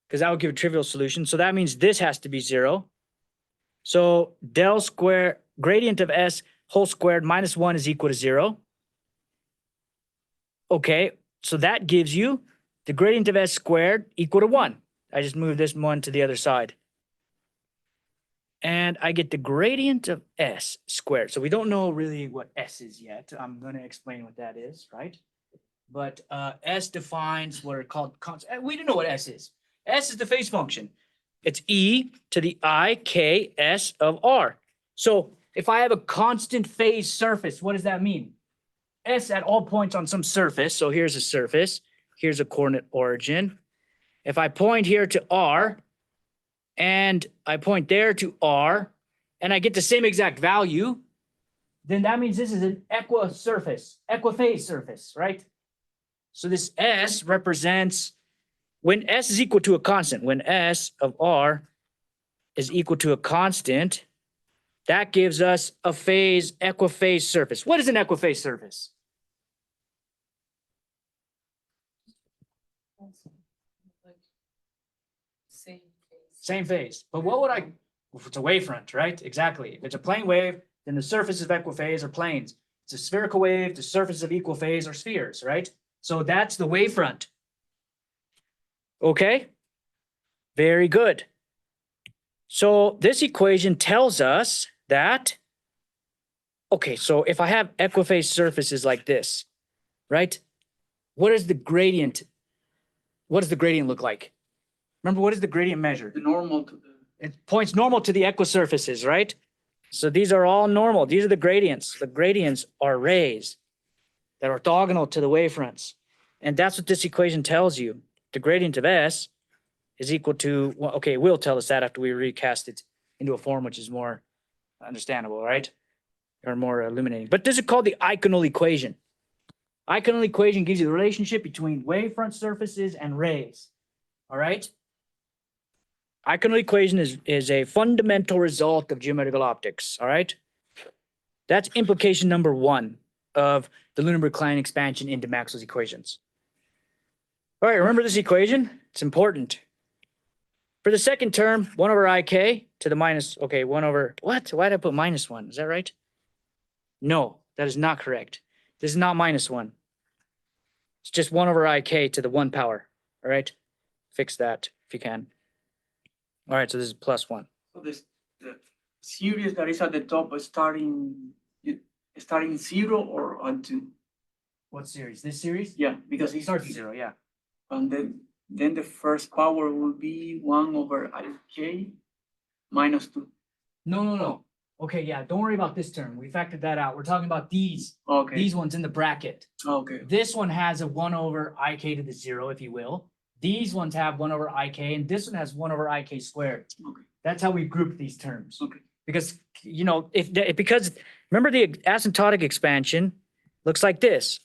because that would give a trivial solution. So that means this has to be 0. So del square, gradient of S whole squared minus 1 is equal to 0. Okay, so that gives you the gradient of S squared equal to 1. I just moved this 1 to the other side. And I get the gradient of S squared. So we don't know really what S is yet. I'm going to explain what that is, right? But S defines what are called constants. We don't know what S is. S is the phase function. It's E to the IKS of R. So if I have a constant phase surface, what does that mean? S at all points on some surface. So here's a surface. Here's a coordinate origin. If I point here to R, and I point there to R, and I get the same exact value, then that means this is an equiphase surface, right? So this S represents when S is equal to a constant, when S of R is equal to a constant, that gives us a equiphase surface. What is an equiphase surface? Like, same phase. Same phase. But what would if it's a wavefront, right? Exactly. If it's a plane wave, then the surfaces of equiphase are planes. It's a spherical wave, the surfaces of equal phase are spheres, right? So that's the wavefront. Okay? Very good. So this equation tells us that, okay, so if I have equiphase surfaces like this, right? What is the gradient what does the gradient look like? Remember, what does the gradient measure? The normal to the, It points normal to the equisurfaces, right? So these are all normal. These are the gradients. The gradients are rays that are orthogonal to the wavefronts. And that's what this equation tells you. The gradient of S is equal to, well, okay, it will tell us that after we recast it into a form which is more understandable, right? Or more illuminating. But this is called the Eikonal equation. Eikonal equation gives you the relationship between wavefront surfaces and rays. All right? Eikonal equation is a fundamental result of geometrical optics. All right? That's implication number 1 of the Luneburg Kline expansion into Maxwell's equations. All right, remember this equation? It's important. For the second term, 1 over ik to the minus, okay, 1 over, what? Why did I put minus 1? Is that right? No, that is not correct. This is not minus 1. It's just 1 over ik to the 1 power. All right? Fix that if you can. All right, so this is plus 1. so this, the series that is at the top is starting 0 or on 2? What series? This series? Yeah, because It it starts at 0, yeah. And then the first power will be 1 over ik minus 2. No. Okay, yeah, don't worry about this term. We factored that out. We're talking about these Okay, ones in the bracket. okay, This one has a 1 over ik to the 0, if you will. These ones have 1 over ik, and this one has 1 over ik squared. okay, That's how we group these terms. okay. Because, you know, because remember the asymptotic expansion looks like this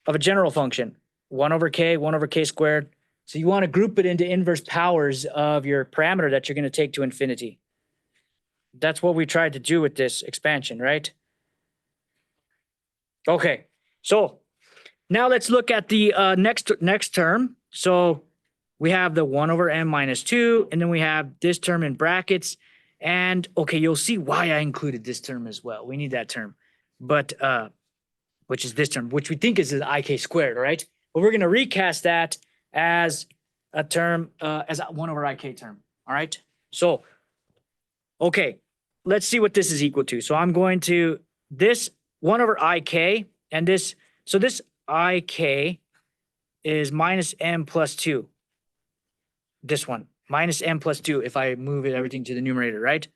of a general function, 1 over k squared. So you want to group it into inverse powers of your parameter that you're going to take to infinity. That's what we tried to do with this expansion, right? Okay, so now let's look at the next term. So we have the 1 over m minus 2, and then we have this term in brackets. And okay, you'll see why I included this term as well. We need that term, but which is this term, which we think is an ik squared, all right? But we're going to recast that as a term, as a 1 over ik term, all right? So, okay, let's see what this is equal to. So I'm going to, this 1 over ik, and this, so this ik is minus m plus 2. This one, minus m plus 2, if I move everything to the numerator, right?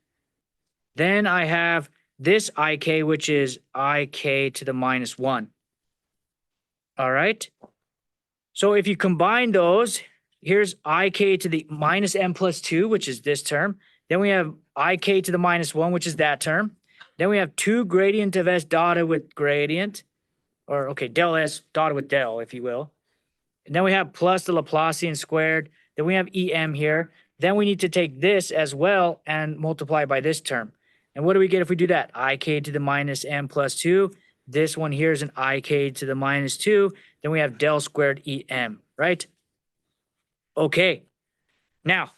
Then I have this ik, which is ik to the minus 1. All right? So if you combine those, here's ik to the minus m plus 2, which is this term. Then we have ik to the minus 1, which is that term. Then we have 2 gradient of s dotted with gradient, or okay, del s dotted with del, if you will. And then we have plus the Laplacian squared. Then we have em here. Then we need to take this as well and multiply by this term. And what do we get if we do that? Ik to the minus m plus 2. This one here is an ik to the minus 2. Then we have del squared em, right? Okay. Now,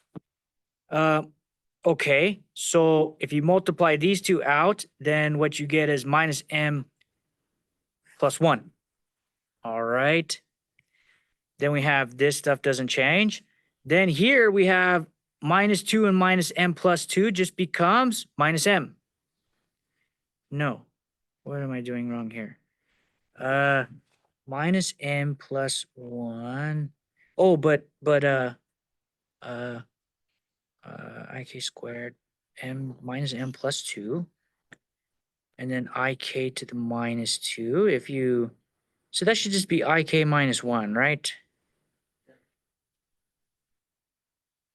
okay, so if you multiply these two out, then what you get is minus m plus 1. All right. Then we have this stuff doesn't change. Then here we have minus 2 and minus m plus 2 just becomes minus m. No. What am I doing wrong here? Minus m plus 1. Oh, but ik squared m minus m plus 2. And then ik to the minus 2. If you, so that should just be ik minus 1, right?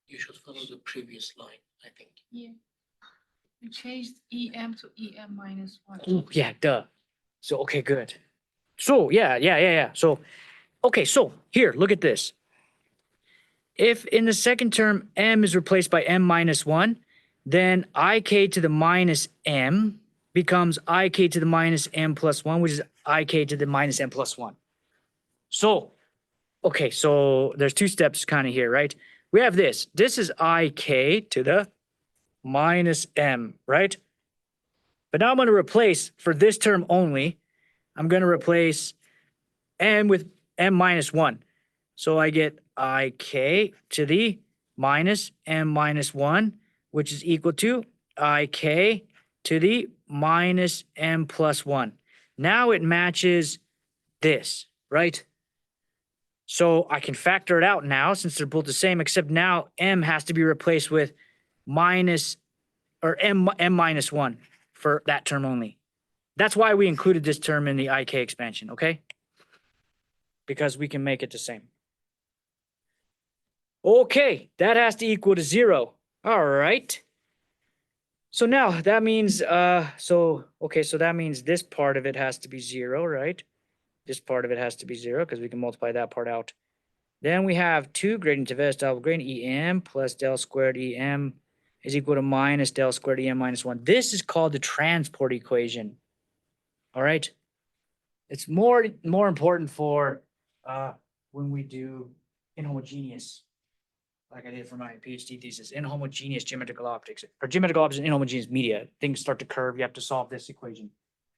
You should follow the previous line, I think. Yeah. We changed em to em minus 1. Oh, yeah, duh. So, okay, good. So, yeah. So, okay, so here, look at this. If in the second term, m is replaced by m minus 1, then ik to the minus m becomes ik to the minus m plus 1, which is ik to the minus m plus 1. So, okay, so there's 2 steps kind of here, right? We have this. This is ik to the minus m, right? But now I'm going to replace, for this term only, I'm going to replace m with m minus 1. So I get ik to the minus m minus 1, which is equal to ik to the minus m plus 1. Now it matches this, right? So I can factor it out now since they're both the same, except now m has to be replaced with minus or m minus 1 for that term only. That's why we included this term in the IK expansion, okay? Because we can make it the same. Okay, that has to equal to 0. All right. So now that means, so that means this part of it has to be 0, right? This part of it has to be 0 because we can multiply that part out. Then we have 2 gradient of S double gradient EM plus del squared EM is equal to minus del squared EM minus 1. This is called the transport equation. All right. It's more important for when we do inhomogeneous, like I did for my PhD thesis, inhomogeneous geometrical optics, or geometrical optics in inhomogeneous media. Things start to curve. You have to solve this equation.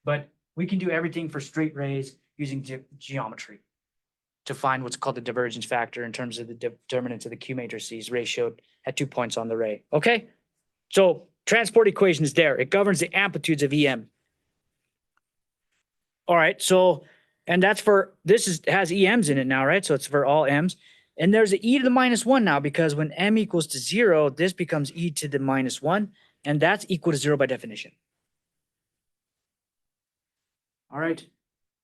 But we can do everything for straight rays using geometry to find what's called the divergence factor in terms of the determinants of the Q matrices ratioed at 2 points on the ray. Okay? So transport equation is there. It governs the amplitudes of EM. All right, so, and that's for, has EMs in it now, right? So it's for all M's. And there's an e to the minus 1 now because when m equals to 0, this becomes e to the minus 1, and that's equal to 0 by definition. All right,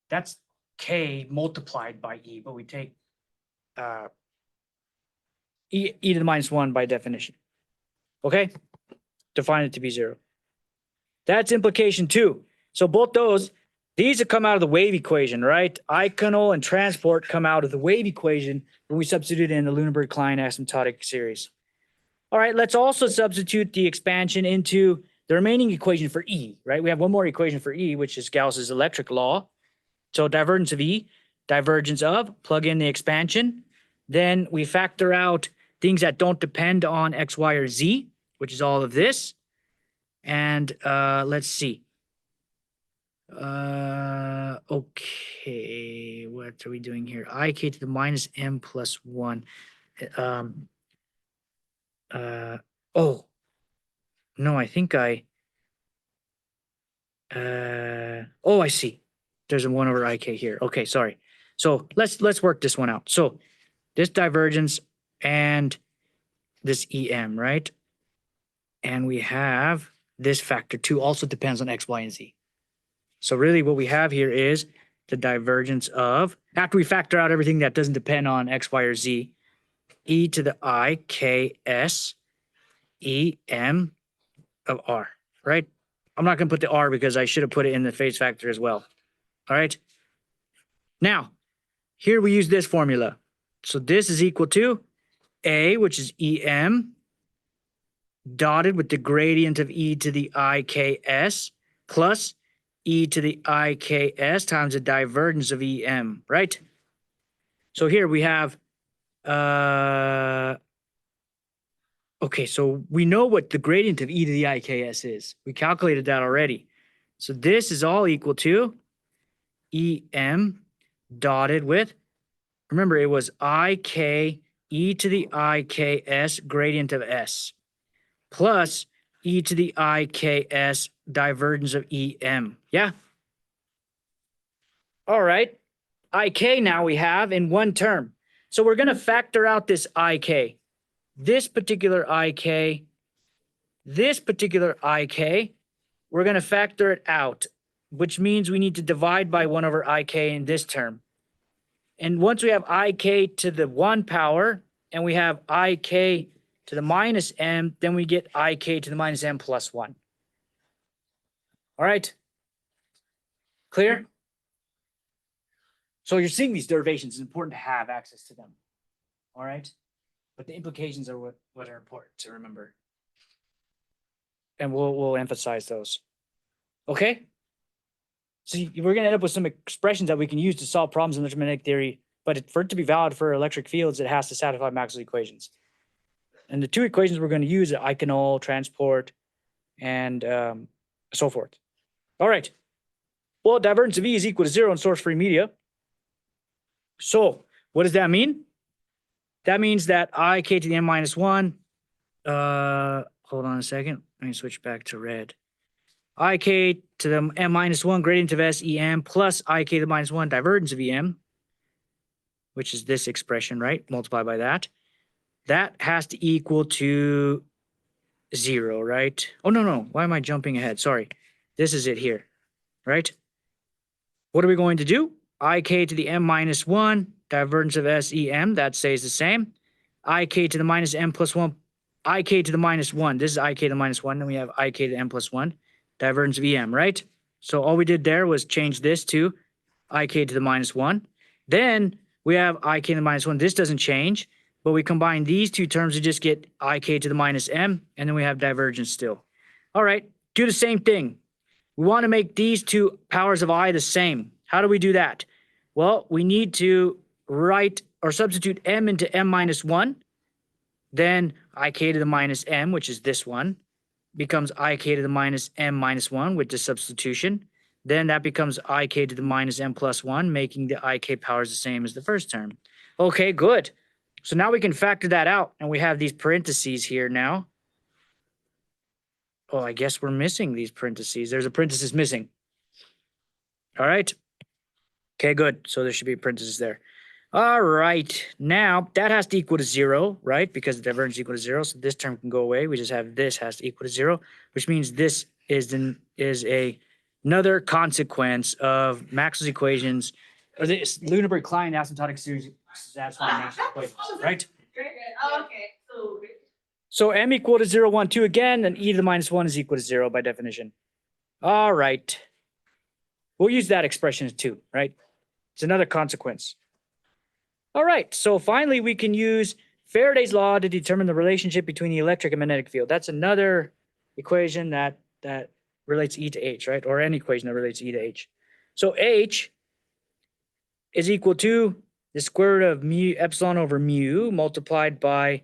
that's k multiplied by e, but we take e to the minus 1 by definition. Okay, define it to be 0. That's implication 2. So both those, these have come out of the wave equation, right? Eikonal and transport come out of the wave equation when we substitute in the Luneburg Kline asymptotic series. All right, let's also substitute the expansion into the remaining equation for E, right? We have one more equation for E, which is Gauss's electric law. So divergence of E, divergence of, plug in the expansion. Then we factor out things that don't depend on X, Y, or Z, which is all of this. And let's see. Okay, what are we doing here? Ik to the minus m plus 1. Oh, no, I think I see. There's a 1 over ik here. Okay, sorry. So let's work this one out. So this divergence and this em, right? And we have this factor 2 also depends on x, y, and z. So really what we have here is the divergence of, after we factor out everything that doesn't depend on x, y, or z, e to the I, k, s, e, m of r, right? I'm not going to put the r because I should have put it in the phase factor as well. All right. Now, here we use this formula. So this is equal to a, which is em, dotted with the gradient of e to the I, k, s, plus e to the I, k, s times the divergence of em, right? So here we have, okay, so we know what the gradient of e to the I, k, s is. We calculated that already. So this is all equal to em dotted with, remember it was I, k, e to the I, k, s gradient of s, plus e to the I, k, s divergence of em. Yeah? All right. Ik now we have in one term. So we're going to factor out this Ik. This particular Ik, we're going to factor it out, which means we need to divide by 1 over Ik in this term. And once we have Ik to the 1 power, and we have Ik to the minus m, then we get Ik to the minus m plus 1. All right. Clear? So you're seeing these derivations. It's important to have access to them. All right. But the implications are what are important to remember. And we'll emphasize those. Okay. So we're going to end up with some expressions that we can use to solve problems in electromagnetic theory. But for it to be valid for electric fields, it has to satisfy Maxwell's equations. And the 2 equations we're going to use are Eikonal, transport, and so forth. All right. Well, divergence of E is equal to 0 in source-free media. So what does that mean? That means that Ik to the m minus 1, hold on a second. Let me switch back to red. Ik to the m minus 1 gradient of s em plus Ik to the minus 1 divergence of em which is this expression, right? Multiply by that. That has to equal to 0, right? Oh, no. Why am I jumping ahead? Sorry. This is it here, right? What are we going to do? Ik to the m minus 1, divergence of SEM, that stays the same. Ik to the minus m plus 1, ik to the minus 1. This is ik to the minus 1, then we have ik to the m plus 1, divergence of EM, right? So all we did there was change this to ik to the minus 1. Then we have ik to the minus 1. This doesn't change, but we combine these two terms to just get ik to the minus m, and then we have divergence still. All right, do the same thing. We want to make these two powers of I the same. How do we do that? Well, we need to write or substitute m into m minus 1. Then ik to the minus m, which is this one, becomes ik to the minus m minus 1 with the substitution. Then that becomes ik to the minus m plus 1, making the ik powers the same as the first term. Okay, good. So now we can factor that out, and we have these parentheses here now. Oh, I guess we're missing these parentheses. There's a parenthesis missing. All right. Okay, good. So there should be a parenthesis there. All right. Now that has to equal to 0, right? Because the divergence is equal to 0. So this term can go away. We just have this has to equal to 0, which means this is another consequence of Maxwell's equations, or this Luneburg Kline asymptotic series satisfying Maxwell's equations, right? Very good. Oh, okay. So m equal to 0, 1, 2 again, and e to the minus 1 is equal to 0 by definition. All right. We'll use that expression too, right? It's another consequence. All right. So finally, we can use Faraday's law to determine the relationship between the electric and magnetic field. That's another equation that relates E to H, right? Or an equation that relates E to H. So H is equal to the square root of mu epsilon over mu multiplied by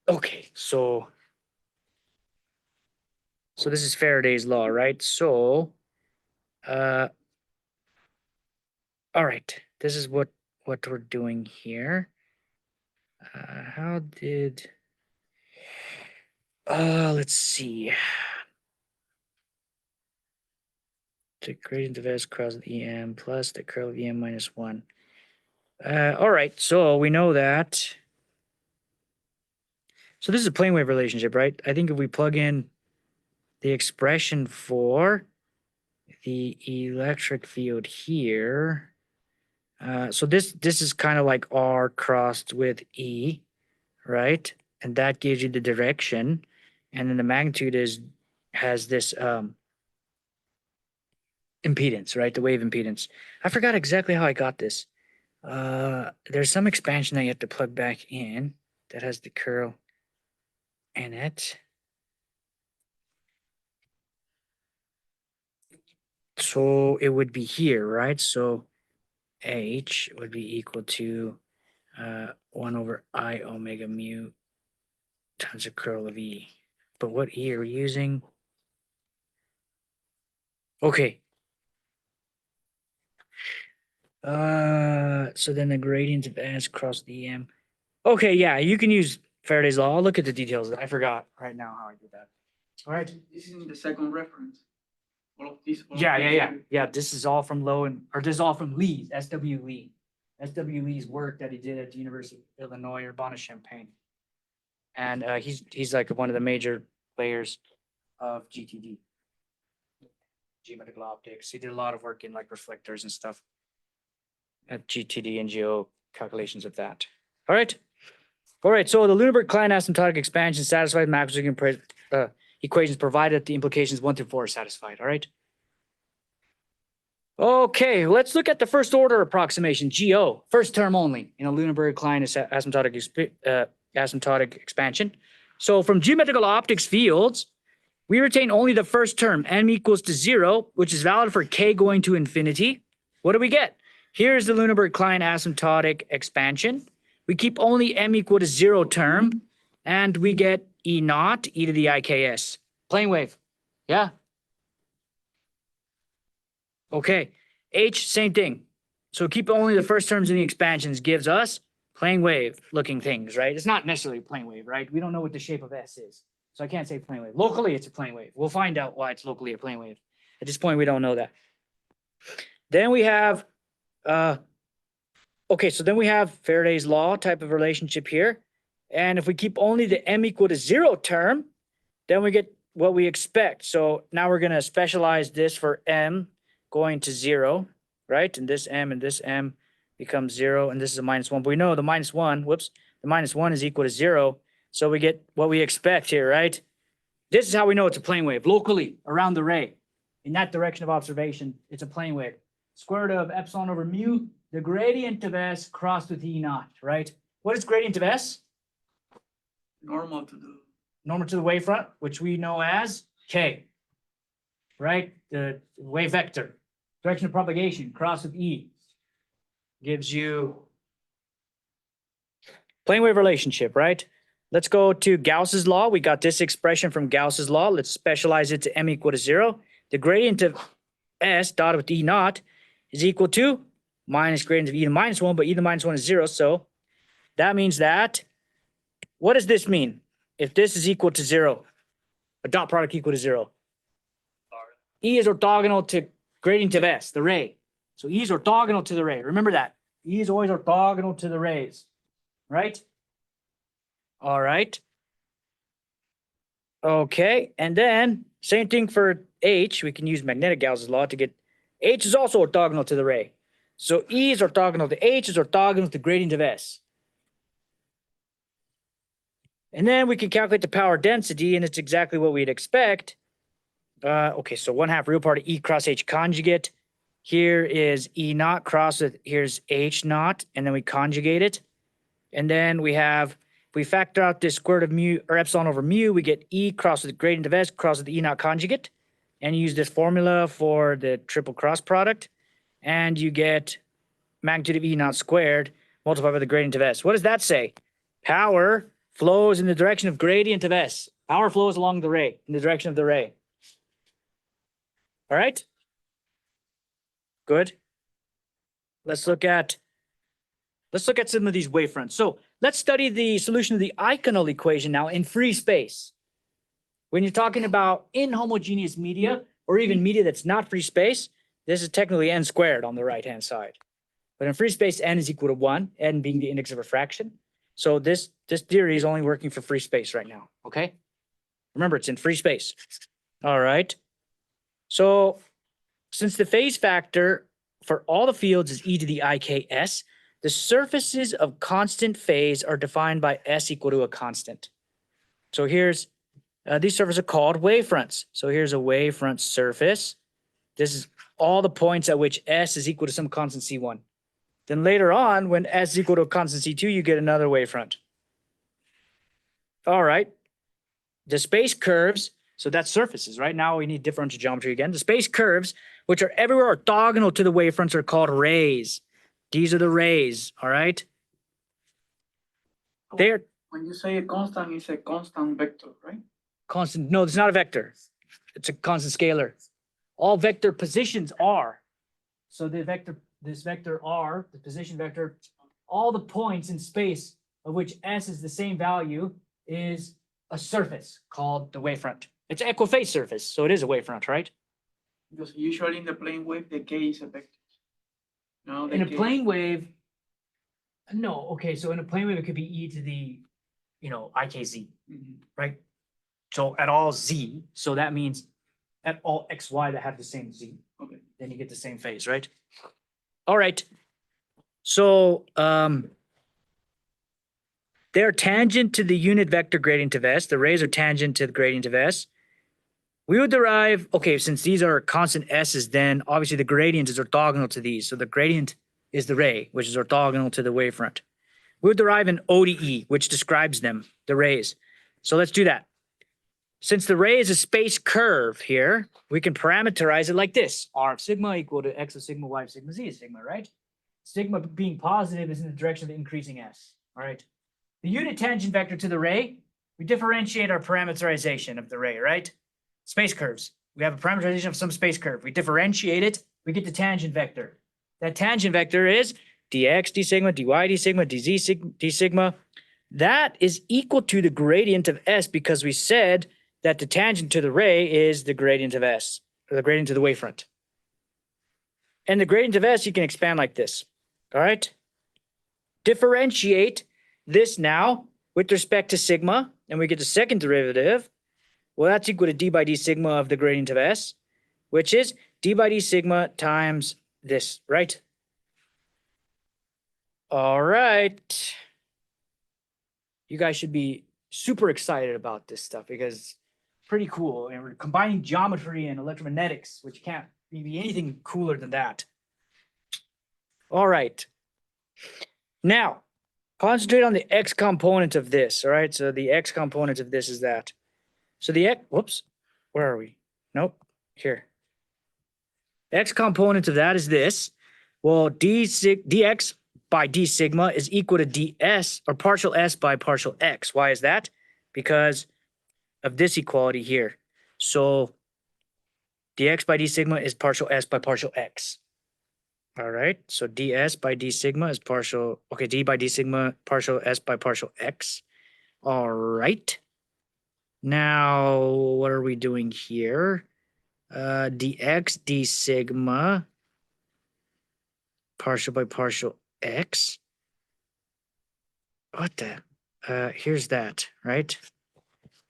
okay, so this is Faraday's law, right? So, all right, this is what we're doing here. Let's see. The gradient of S cross the EM plus the curl of EM minus 1. All right, so we know that. So this is a plane wave relationship, right? I think if we plug in the expression for the electric field here, so this is kind of like R crossed with E, right? And that gives you the direction, and then the magnitude has this impedance, right? The wave impedance. I forgot exactly how I got this. There's some expansion that you have to plug back in that has the curl in it. So it would be here, right? So H would be equal to 1 over I omega mu times the curl of E. But what E are we using? Okay. So then the gradient of S cross the EM. Okay, yeah, you can use Faraday's law. I'll look at the details. I forgot right now how I did that. All right. This is in the second reference. All of these. Yeah. This is all from this is all from Lee's, S.W. Lee. S.W. Lee's work that he did at the University of Illinois, Urbana-Champaign. And he's like one of the major players of GTD, geometrical optics. He did a lot of work in like reflectors and stuff at GTD and geo calculations of that. All right. So the Luneburg-Kline asymptotic expansion satisfies Maxwell's equations provided that the implications 1 through 4 are satisfied. All right. Okay, let's look at the first order approximation, GO, first term only in a Luneburg-Kline asymptotic expansion. So from geometrical optics fields, we retain only the first term, m equals to 0, which is valid for k going to infinity. What do we get? Here's the Luneburg-Kline asymptotic expansion. We keep only m equal to 0 term, and we get E naught, e to the IKS. Plane wave. Yeah. Okay. H, same thing. So keep only the first terms in the expansions gives us plane wave looking things, right? It's not necessarily a plane wave, right? We don't know what the shape of S is. So I can't say plane wave. Locally, it's a plane wave. We'll find out why it's locally a plane wave. At this point, we don't know that. Then we have, okay, so then we have Faraday's law type of relationship here. And if we keep only the m equal to 0 term, then we get what we expect. So now we're going to specialize this for m going to 0, right? And this m becomes 0, and this is a -1. But we know the -1, the -1 is equal to 0. So we get what we expect here, right? This is how we know it's a plane wave, locally around the ray. In that direction of observation, it's a plane wave. Square root of epsilon over mu, the gradient of s crossed with E naught, right? What is gradient of s? Normal to the, Normal to the wavefront, which we know as k, right? The wave vector, direction of propagation, cross with E, gives you plane wave relationship, right? Let's go to Gauss's law. We got this expression from Gauss's law. Let's specialize it to m equal to 0. The gradient of s dotted with E naught is equal to minus gradient of E to -1, but E to -1 is 0. So that means that, what does this mean? If this is equal to 0, a dot product equal to 0. E is orthogonal to gradient of s, the ray. So E is orthogonal to the ray. Remember that. E is always orthogonal to the rays, right? All right. Okay, and then same thing for H. We can use magnetic Gauss's law to get H is also orthogonal to the ray. So E is orthogonal to H is orthogonal to the gradient of S. And then we can calculate the power density, and it's exactly what we'd expect. Okay, so 1/2 real part of E cross H conjugate. Here is E naught cross with, here's H naught, and then we conjugate it. And then we have, if we factor out this square root of mu or epsilon over mu, we get E cross with the gradient of S cross with the E naught conjugate. And use this formula for the triple cross product. And you get magnitude of E naught squared multiplied by the gradient of S. What does that say? Power flows in the direction of gradient of S. Power flows along the ray, in the direction of the ray. All right? Good. Let's look at some of these wavefronts. So let's study the solution of the Eikonal equation now in free space. When you're talking about inhomogeneous media, or even media that's not free space, this is technically n squared on the right-hand side. But in free space, n is equal to 1, n being the index of refraction. So this theory is only working for free space right now, okay? Remember, it's in free space. All right. So since the phase factor for all the fields is e to the IKS, the surfaces of constant phase are defined by s equal to a constant. So here's, these surfaces are called wavefronts. So here's a wavefront surface. This is all the points at which s is equal to some constant C1. Then later on, when s is equal to a constant C2, you get another wavefront. All right. The space curves, so that's surfaces. Right now we need differential geometry again. The space curves, which are everywhere orthogonal to the wavefronts, are called rays. These are the rays, all right? They're when you say a constant, it's a constant vector, right? constant. No, it's not a vector. It's a constant scalar. All vector positions are. So the vector, this vector R, the position vector, all the points in space of which S is the same value is a surface called the wavefront. It's an equiphase surface, so it is a wavefront, right? Because usually in the plane wave, the K is a vector. No, the In a K plane wave, no, okay, so in a plane wave, it could be e to the, IKZ, Mhm. right? So at all z, so that means at all xy that have the same z, Okay. then you get the same phase, right? All right. So they're tangent to the unit vector gradient of S. The rays are tangent to the gradient of S. We would derive, okay, since these are constant S's, then obviously the gradient is orthogonal to these. So the gradient is the ray, which is orthogonal to the wavefront. We would derive an ODE, which describes them, the rays. So let's do that. Since the ray is a space curve here, we can parameterize it like this. R of sigma equal to x of sigma, y of sigma, z of sigma, right? Sigma being positive is in the direction of increasing S, all right? The unit tangent vector to the ray, we differentiate our parameterization of the ray, right? Space curves. We have a parameterization of some space curve. We differentiate it, we get the tangent vector. That tangent vector is dx d sigma, dy d sigma, dz d sigma. That is equal to the gradient of S because we said that the tangent to the ray is the gradient of S, or the gradient to the wavefront. And the gradient of S you can expand like this, all right? differentiate this now with respect to sigma, and we get the second derivative. Well, that's equal to d by d sigma of the gradient of s, which is d by d sigma times this, right? All right. You guys should be super excited about this stuff because it's pretty cool. And we're combining geometry and electromagnetics, which can't be anything cooler than that. All right. Now, concentrate on the x component of this, all right? So the x component of this is that. So the x, whoops, where are we? Nope, here. X component of that is this. Well, dx by d sigma is equal to ds, or partial s by partial x. Why is that? Because of this equality here. So dx by d sigma is partial s by partial x. All right, so ds by d sigma is partial, okay, d by d sigma partial s by partial x. All right. Now, what are we doing here? Dx d sigma partial by partial x. What the? Here's that, right?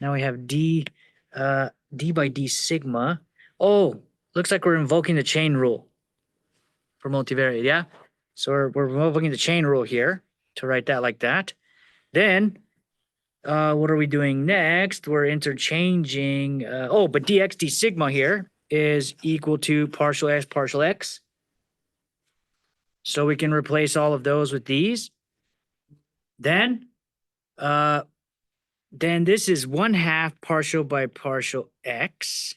Now we have d by d sigma. Oh, looks like we're invoking the chain rule for multivariate, yeah? So we're invoking the chain rule here to write that like that. Then, what are we doing next? We're interchanging, but dx d sigma here is equal to partial s partial x. So we can replace all of those with these. Then this is 1/2 partial by partial x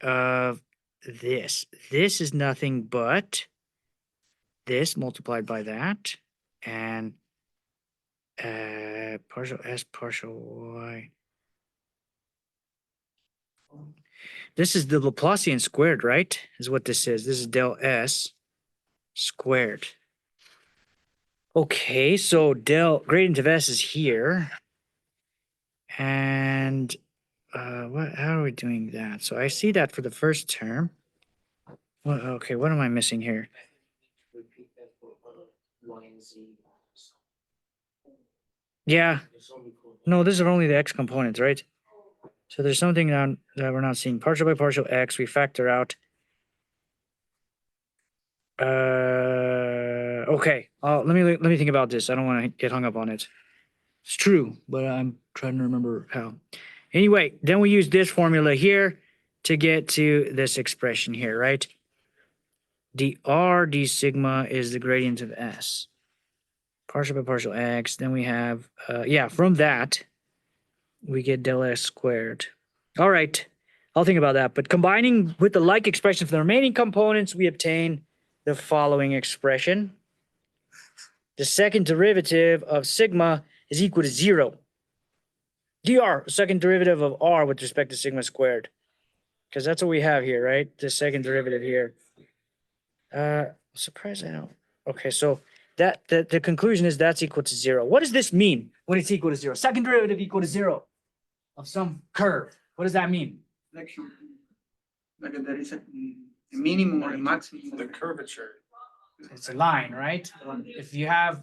of this. This is nothing but this multiplied by that, and partial s partial y. This is the Laplacian squared, right? Is what this is. This is del s squared. Okay, so del gradient of s is here. And how are we doing that? So I see that for the first term. Well, okay, what am I missing here? Repeat that for y and z. Yeah, It's only for no, these are only the x components, right? So there's something that we're not seeing. Partial by partial x, we factor out. Okay. Let me think about this. I don't want to get hung up on it. It's true, but I'm trying to remember how. Anyway, then we use this formula here to get to this expression here, right? dr d sigma is the gradient of s. Partial by partial x. Then we have, from that, we get del s squared. All right, I'll think about that. But combining with the like expression for the remaining components, we obtain the following expression. The second derivative of sigma is equal to 0. dr, second derivative of r with respect to sigma squared. Because that's what we have here, right? The second derivative here. Surprised I don't. Okay, so that the conclusion is that's equal to 0. What does this mean when it's equal to 0? Second derivative equal to 0 of some curve. What does that mean? Like there is a minimum or a maximum. The curvature. It's a line, right? If you have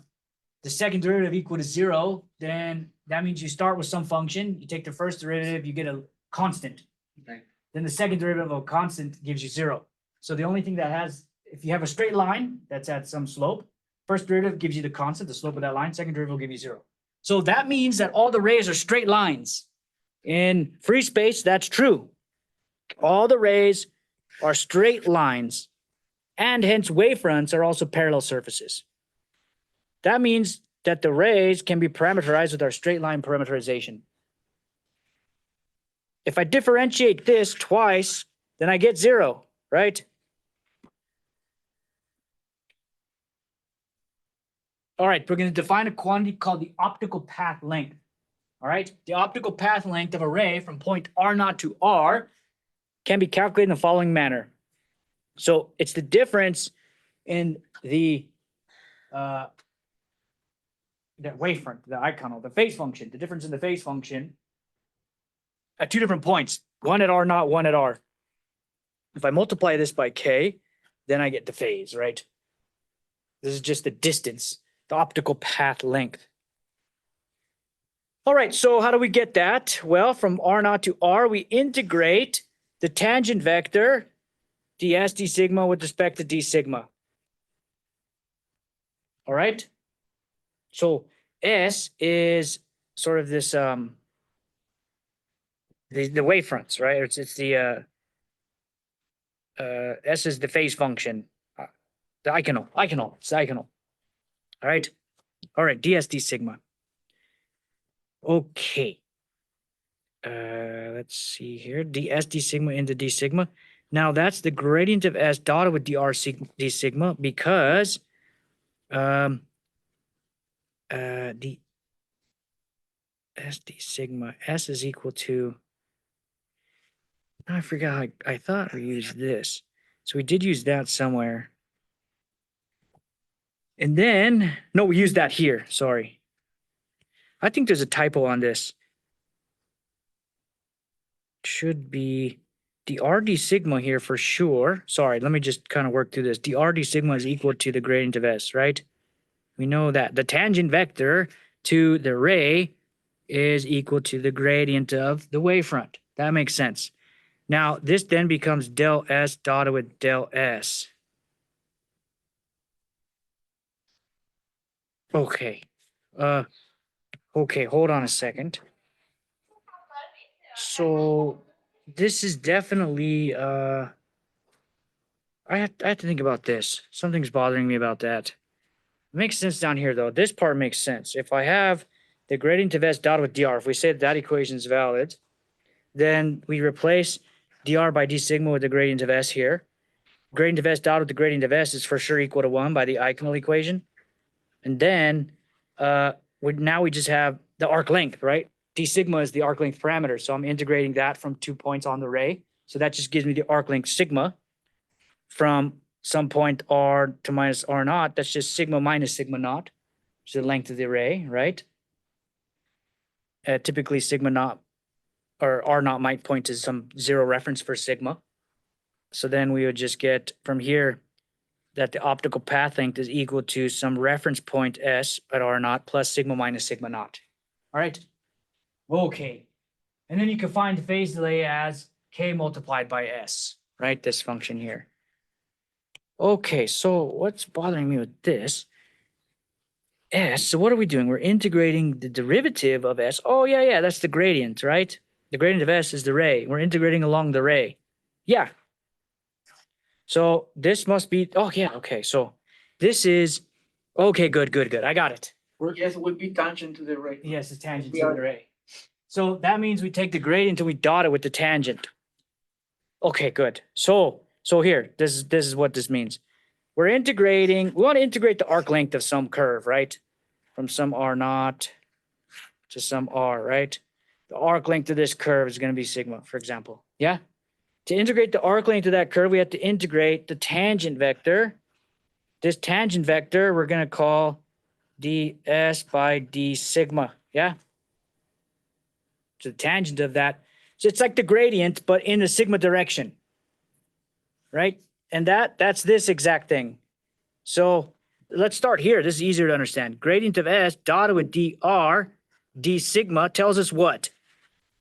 the second derivative equal to 0, then that means you start with some function. You take the first derivative, you get a constant. Okay. Then the second derivative of a constant gives you 0. So the only thing that has, if you have a straight line that's at some slope, first derivative gives you the constant, the slope of that line. Second derivative will give you 0. So that means that all the rays are straight lines. In free space, that's true. All the rays are straight lines, and hence wavefronts are also parallel surfaces. That means that the rays can be parameterized with our straight line parameterization. If I differentiate this twice, then I get 0, right? All right, we're going to define a quantity called the optical path length. All right, the optical path length of a ray from point R0 to R can be calculated in the following manner. So it's the difference in the wavefront, the Eikonal, the phase function, the difference in the phase function at two different points, one at R0, one at R. If I multiply this by K, then I get the phase, right? This is just the distance, the optical path length. All right, so how do we get that? Well, from R naught to R, we integrate the tangent vector ds d sigma with respect to d sigma. All right. So S is sort of this the wavefronts, right? It's the S is the phase function, the Eikonal. It's the Eikonal. All right. All right. ds d sigma. Okay. Let's see here. ds d sigma into d sigma. Now that's the gradient of S dotted with d sigma because d s d sigma S is equal to, I forgot, I thought we used this. So we did use that somewhere. And then, no, we used that here, sorry. I think there's a typo on this. Should be dr sigma here for sure. Sorry, let me just kind of work through this. Dr sigma is equal to the gradient of S, right? We know that the tangent vector to the ray is equal to the gradient of the wavefront. That makes sense. Now, this then becomes del S dotted with del S. Okay. Okay, hold on a second. So this is definitely I have to think about this. Something's bothering me about that. It makes sense down here though. This part makes sense. If I have the gradient of S dotted with dr, if we say that equation is valid, then we replace dr by d sigma with the gradient of S here. Gradient of S dotted with the gradient of S is for sure equal to 1 by the Eikonal equation. And then now we just have the arc length, right? D sigma is the arc length parameter. So I'm integrating that from 2 points on the ray. So that just gives me the arc length sigma from some point R to minus R naught. That's just sigma minus sigma naught, which is the length of the ray, right? Typically sigma naught or R naught might point to some zero reference for sigma. So then we would just get from here that the optical path length is equal to some reference point S at R naught plus sigma minus sigma naught. All right. Okay. And then you can find the phase delay as K multiplied by S, right? This function here. Okay, so what's bothering me with this? S, so what are we doing? We're integrating the derivative of S. Oh, yeah, that's the gradient, right? The gradient of S is the ray. We're integrating along the ray. Yeah. So this must be, oh, yeah, okay. So this is, okay, good. I got it. Yes, it would be tangent to the ray. Yes, it's tangent We to are- the ray. So that means we take the gradient and we dot it with the tangent. Okay, good. So here, this is what this means. We're integrating, we want to integrate the arc length of some curve, right? From some R naught to some R, right? The arc length of this curve is going to be sigma, for example. Yeah? To integrate the arc length of that curve, we have to integrate the tangent vector. This tangent vector, we're going to call ds by d sigma. Yeah? So the tangent of that. So it's like the gradient, but in the sigma direction. Right? And that's this exact thing. So let's start here. This is easier to understand. Gradient of S dotted with dr, d sigma tells us what?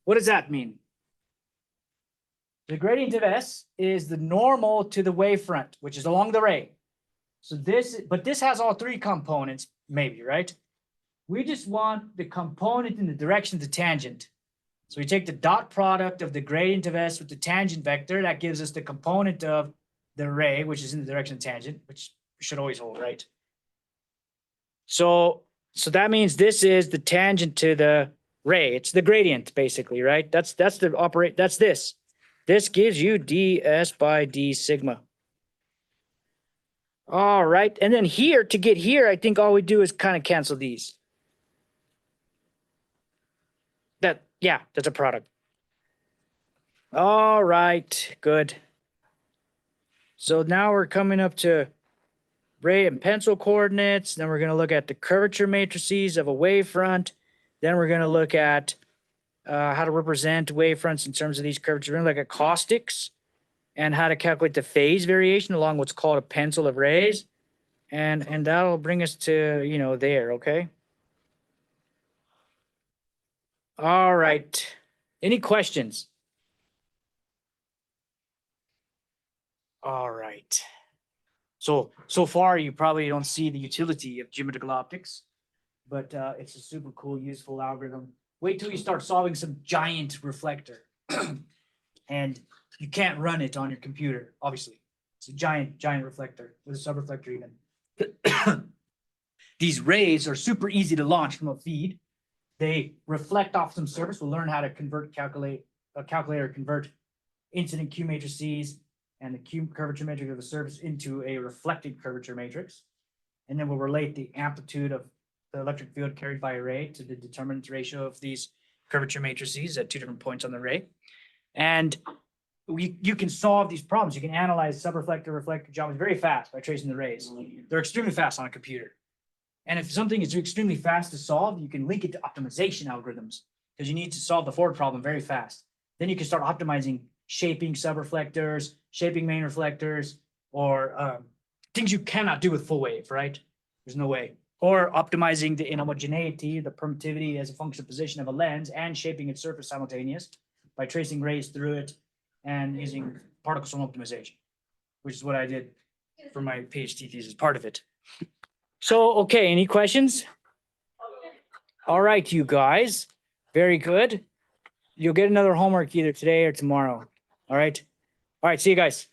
What does that mean? The gradient of S is the normal to the wavefront, which is along the ray. So but this has all 3 components, maybe, right? We just want the component in the direction of the tangent. So we take the dot product of the gradient of S with the tangent vector. That gives us the component of the ray, which is in the direction of tangent, which should always hold, right? So that means this is the tangent to the ray. It's the gradient, basically, right? That's this. This gives you ds by d sigma. All right, and then here, to get here, I think all we do is kind of cancel these. That's a product. All right, good. So now we're coming up to ray and pencil coordinates. Then we're going to look at the curvature matrices of a wavefront. Then we're going to look at how to represent wavefronts in terms of these curvatures. We're going to look at caustics and how to calculate the phase variation along what's called a pencil of rays. And that'll bring us to, you know, there, okay? All right. Any questions? All right. So far, you probably don't see the utility of geometrical optics, but it's a super cool, useful algorithm. Wait till you start solving some giant reflector. And you can't run it on your computer, obviously. It's a giant reflector with a subreflector even. These rays are super easy to launch from a feed. They reflect off some surface. We'll learn how to calculate convert incident Q matrices and the Q curvature matrix of the surface into a reflected curvature matrix. And then we'll relate the amplitude of the electric field carried by a ray to the determinant ratio of these curvature matrices at 2 different points on the ray. And you can solve these problems. You can analyze subreflector, reflector geometry very fast by tracing the rays. They're extremely fast on a computer. And if something is extremely fast to solve, you can link it to optimization algorithms because you need to solve the forward problem very fast. Then you can start optimizing shaping subreflectors, shaping main reflectors, or things you cannot do with full wave, right? There's no way. Or optimizing the inhomogeneity, the permittivity as a function of position of a lens and shaping its surface simultaneous by tracing rays through it and using particle storm optimization, which is what I did for my PhD thesis, part of it. So, okay, any questions? All right, you guys, very good. You'll get another homework either today or tomorrow. All right. See you guys.